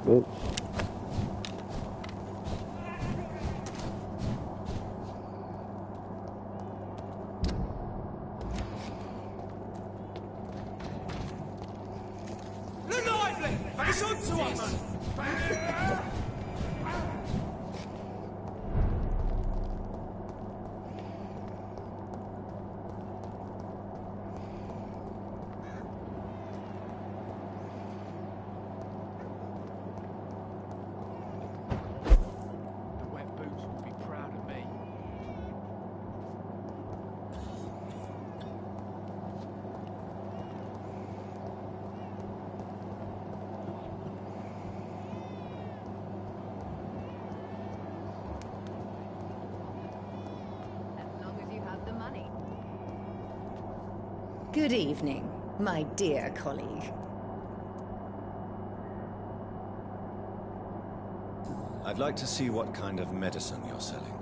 Bitch. Good evening, my dear colleague. I'd like to see what kind of medicine you're selling.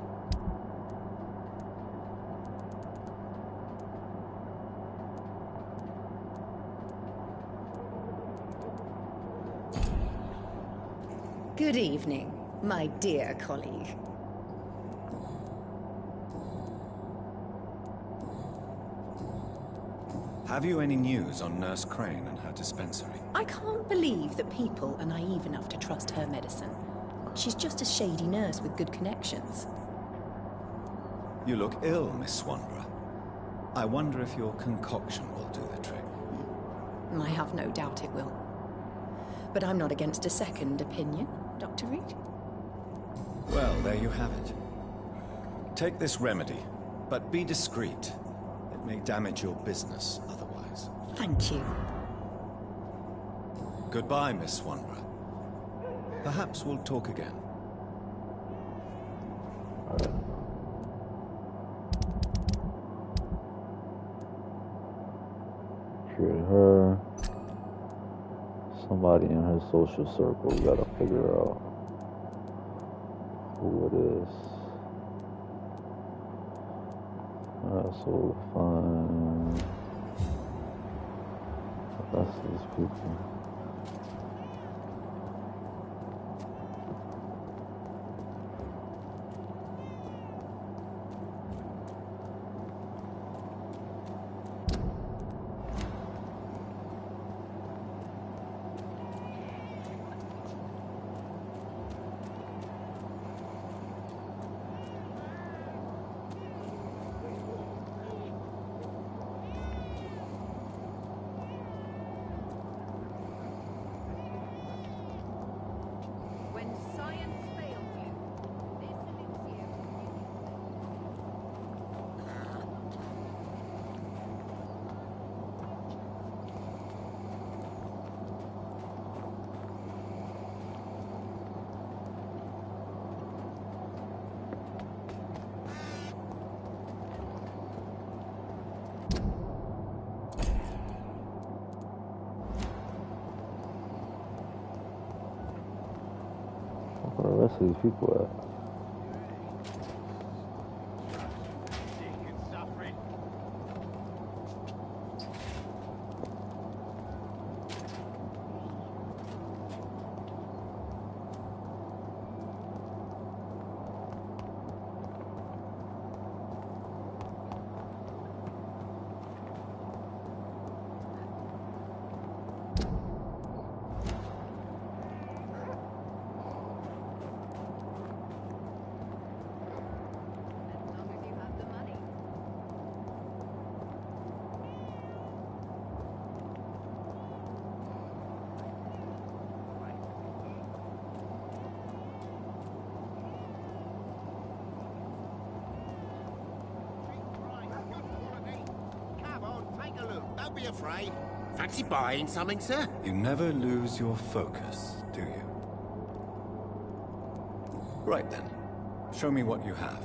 Good evening, my dear colleague. Have you any news on Nurse Crane and her dispensary? I can't believe that people are naive enough to trust her medicine. She's just a shady nurse with good connections. You look ill, Miss Swanborough. I wonder if your concoction will do the trick. I have no doubt it will. But I'm not against a second opinion, Dr. Reed. Well, there you have it. Take this remedy, But be discreet. It may damage your business otherwise. Thank you. Goodbye, Miss Swanborough. Perhaps we'll talk again. Treat her. Somebody in her social circle. We gotta figure out who it is. Alright, so we'll find the rest of these people. Where the rest of these people at? Don't be afraid. Fancy buying something, sir? You never lose your focus, do you? Right then. Show me what you have.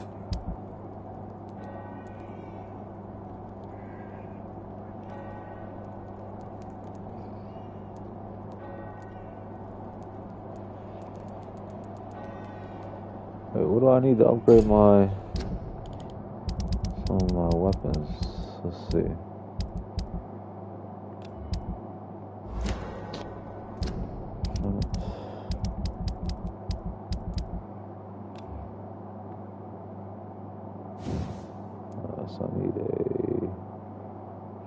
Wait, what do I need to upgrade some of my weapons? Let's see. So I need a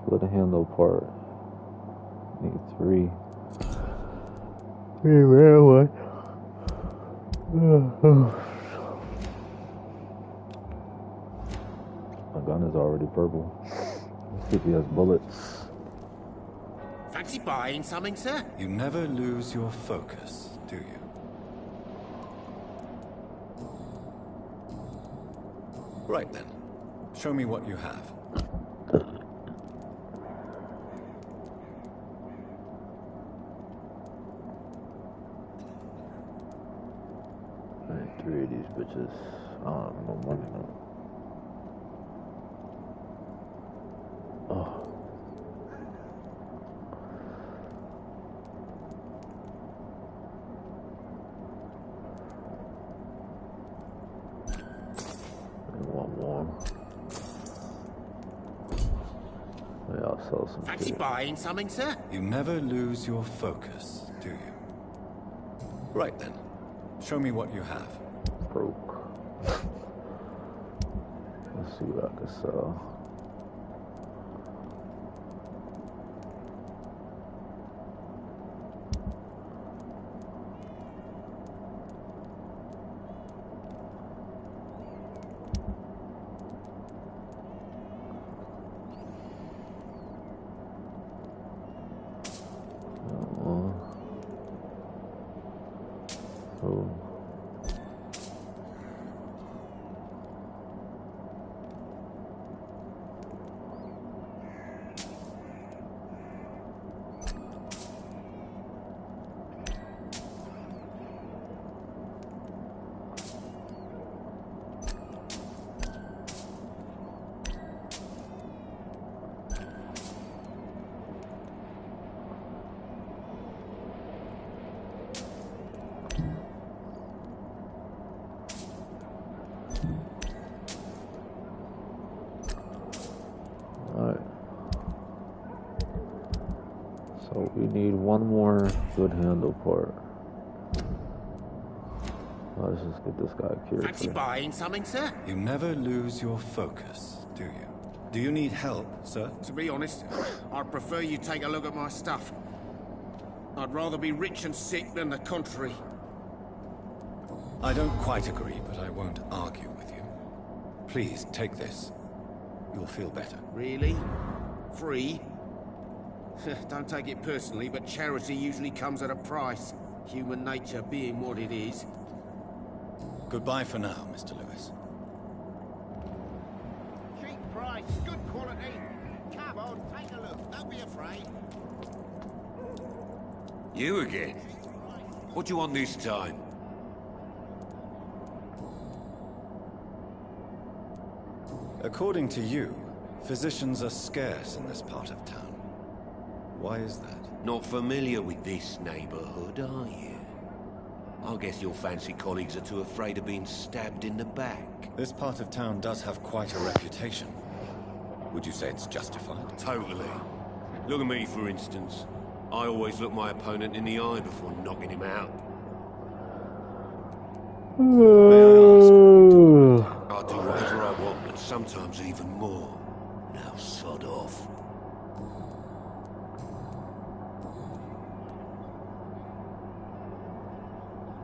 split handle part. Need three. Three rare one. My gun is already purple. Let's see if he has bullets. Fancy buying something, sir? You never lose your focus, do you? Right then. Show me what you have. I need three of these bitches. I don't have no money now. Oh. One more. Maybe I'll sell some Fancy shit. buying something, sir? You never lose your focus, do you? Right then. Show me what you have. Broke. Let's see what I can sell. Oh. So we need one more good handle part. Let's just get this guy cured. Fancy buying something, sir? You never lose your focus, do you? Do you need help, sir? To be honest, I'd prefer you take a look at my stuff. I'd rather be rich and sick than the contrary. I don't quite agree, but I won't argue with you. Please, take this. You'll feel better. Really? Free? Don't take it personally, but charity usually comes at a price. Human nature being what it is. Goodbye for now, Mr. Lewis. Cheap price, good quality. Come on, take a look. Don't be afraid. You again? What do you want this time? According to you, physicians are scarce in this part of town. Why is that? Not familiar with this neighborhood, are you? I guess your fancy colleagues are too afraid of being stabbed in the back. This part of town does have quite a reputation. Would you say it's justified? Totally. Look at me, for instance. I always look my opponent in the eye before knocking him out. I do whatever I want, and sometimes even more. Now sod off.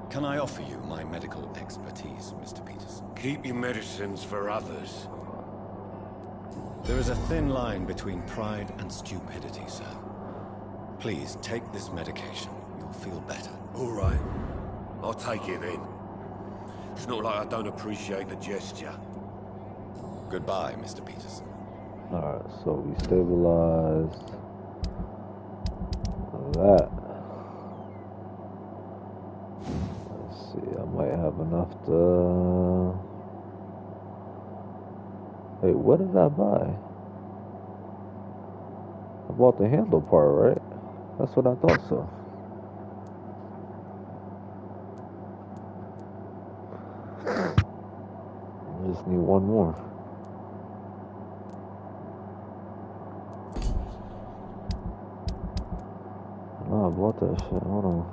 Can I offer you my medical expertise, Mr. Peters? Keep your medicines for others. There is a thin line between pride and stupidity, sir. Please, take this medication. You'll feel better. All right. I'll take it then. It's not like I don't appreciate the gesture. Goodbye, Mr. Peters. Alright, so we stabilized that. Let's see, I might have enough to... Wait, what did I buy? I bought the handle part, right? That's what I thought so. I just need one more. No, I bought that shit. Hold on.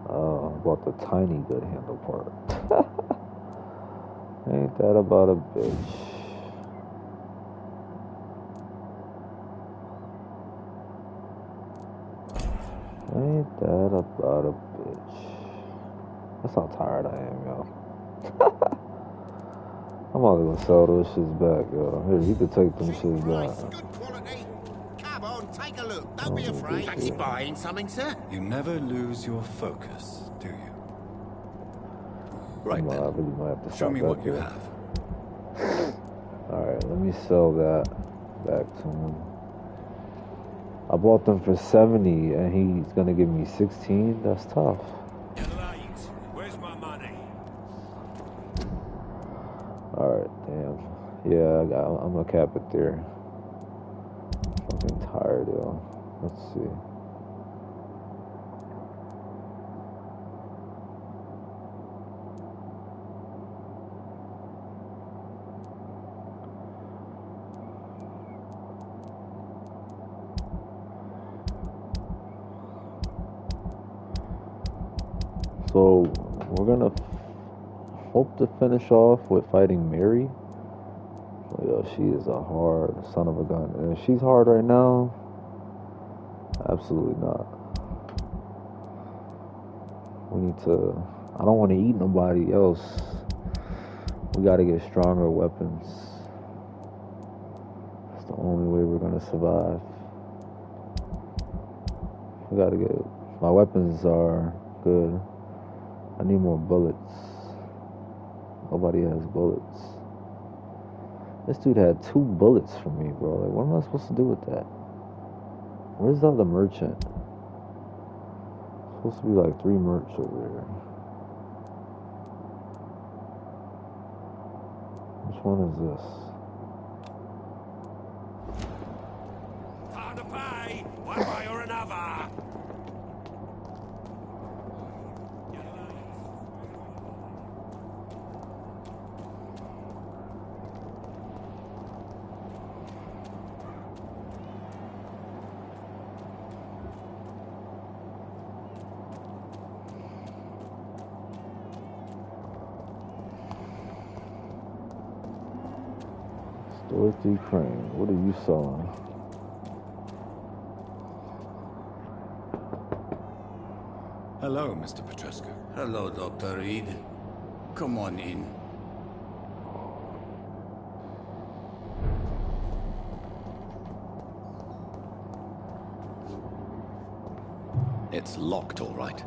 Oh, I bought the tiny good handle part. Ain't that about a bitch? Ain't that about a bitch? That's how tired I am, yo. I'm about to go sell those shits back, yo. Here, you could take them shits back. Good quality. Come on, take a look. Don't be afraid. Fancy buying something, sir? You never lose your focus, do you? Right then. I really might have to Show me what you there. have. Alright, let me sell that back to him. I bought them for 70 and he's gonna give me 16? That's tough. You're late. Where's my money? Alright, damn. Yeah, I'm gonna cap it there. Fucking tired, yo. Let's see. So, we're gonna hope to finish off with fighting Mary. Oh, yo, she is a hard son of a gun. And if she's hard right now, absolutely not. We need to... I don't want to eat nobody else. We gotta get stronger weapons. That's the only way we're gonna survive. We gotta get... My weapons are good. I need more bullets. Nobody has bullets. This dude had 2 bullets for me, bro. Like, what am I supposed to do with that? Where's the other merchant? Supposed to be like 3 merch over there. Which one is this? Time to pay, one way or another. Dorothy Crane, what are you selling? Hello, Mr. Petrescu. Hello, Dr. Reed. Come on in. It's locked, all right.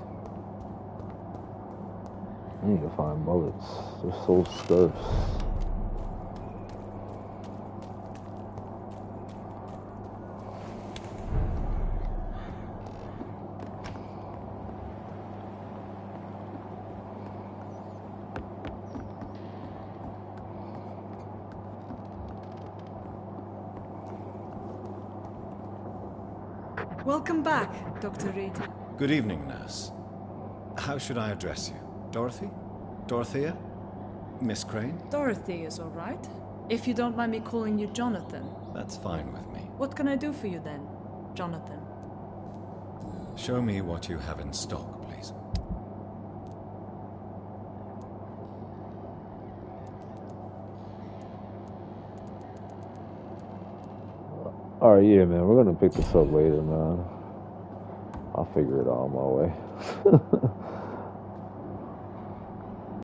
I need to find bullets. They're so scarce. Welcome back, Dr. Reed. Good evening, nurse. How should I address you? Dorothy? Dorothea? Miss Crane? Dorothy is all right. If you don't mind me calling you Jonathan. That's fine with me. What can I do for you then, Jonathan? Show me what you have in stock, please. Alright, yeah, man, we're gonna pick this up later, man. I'll figure it out on my way.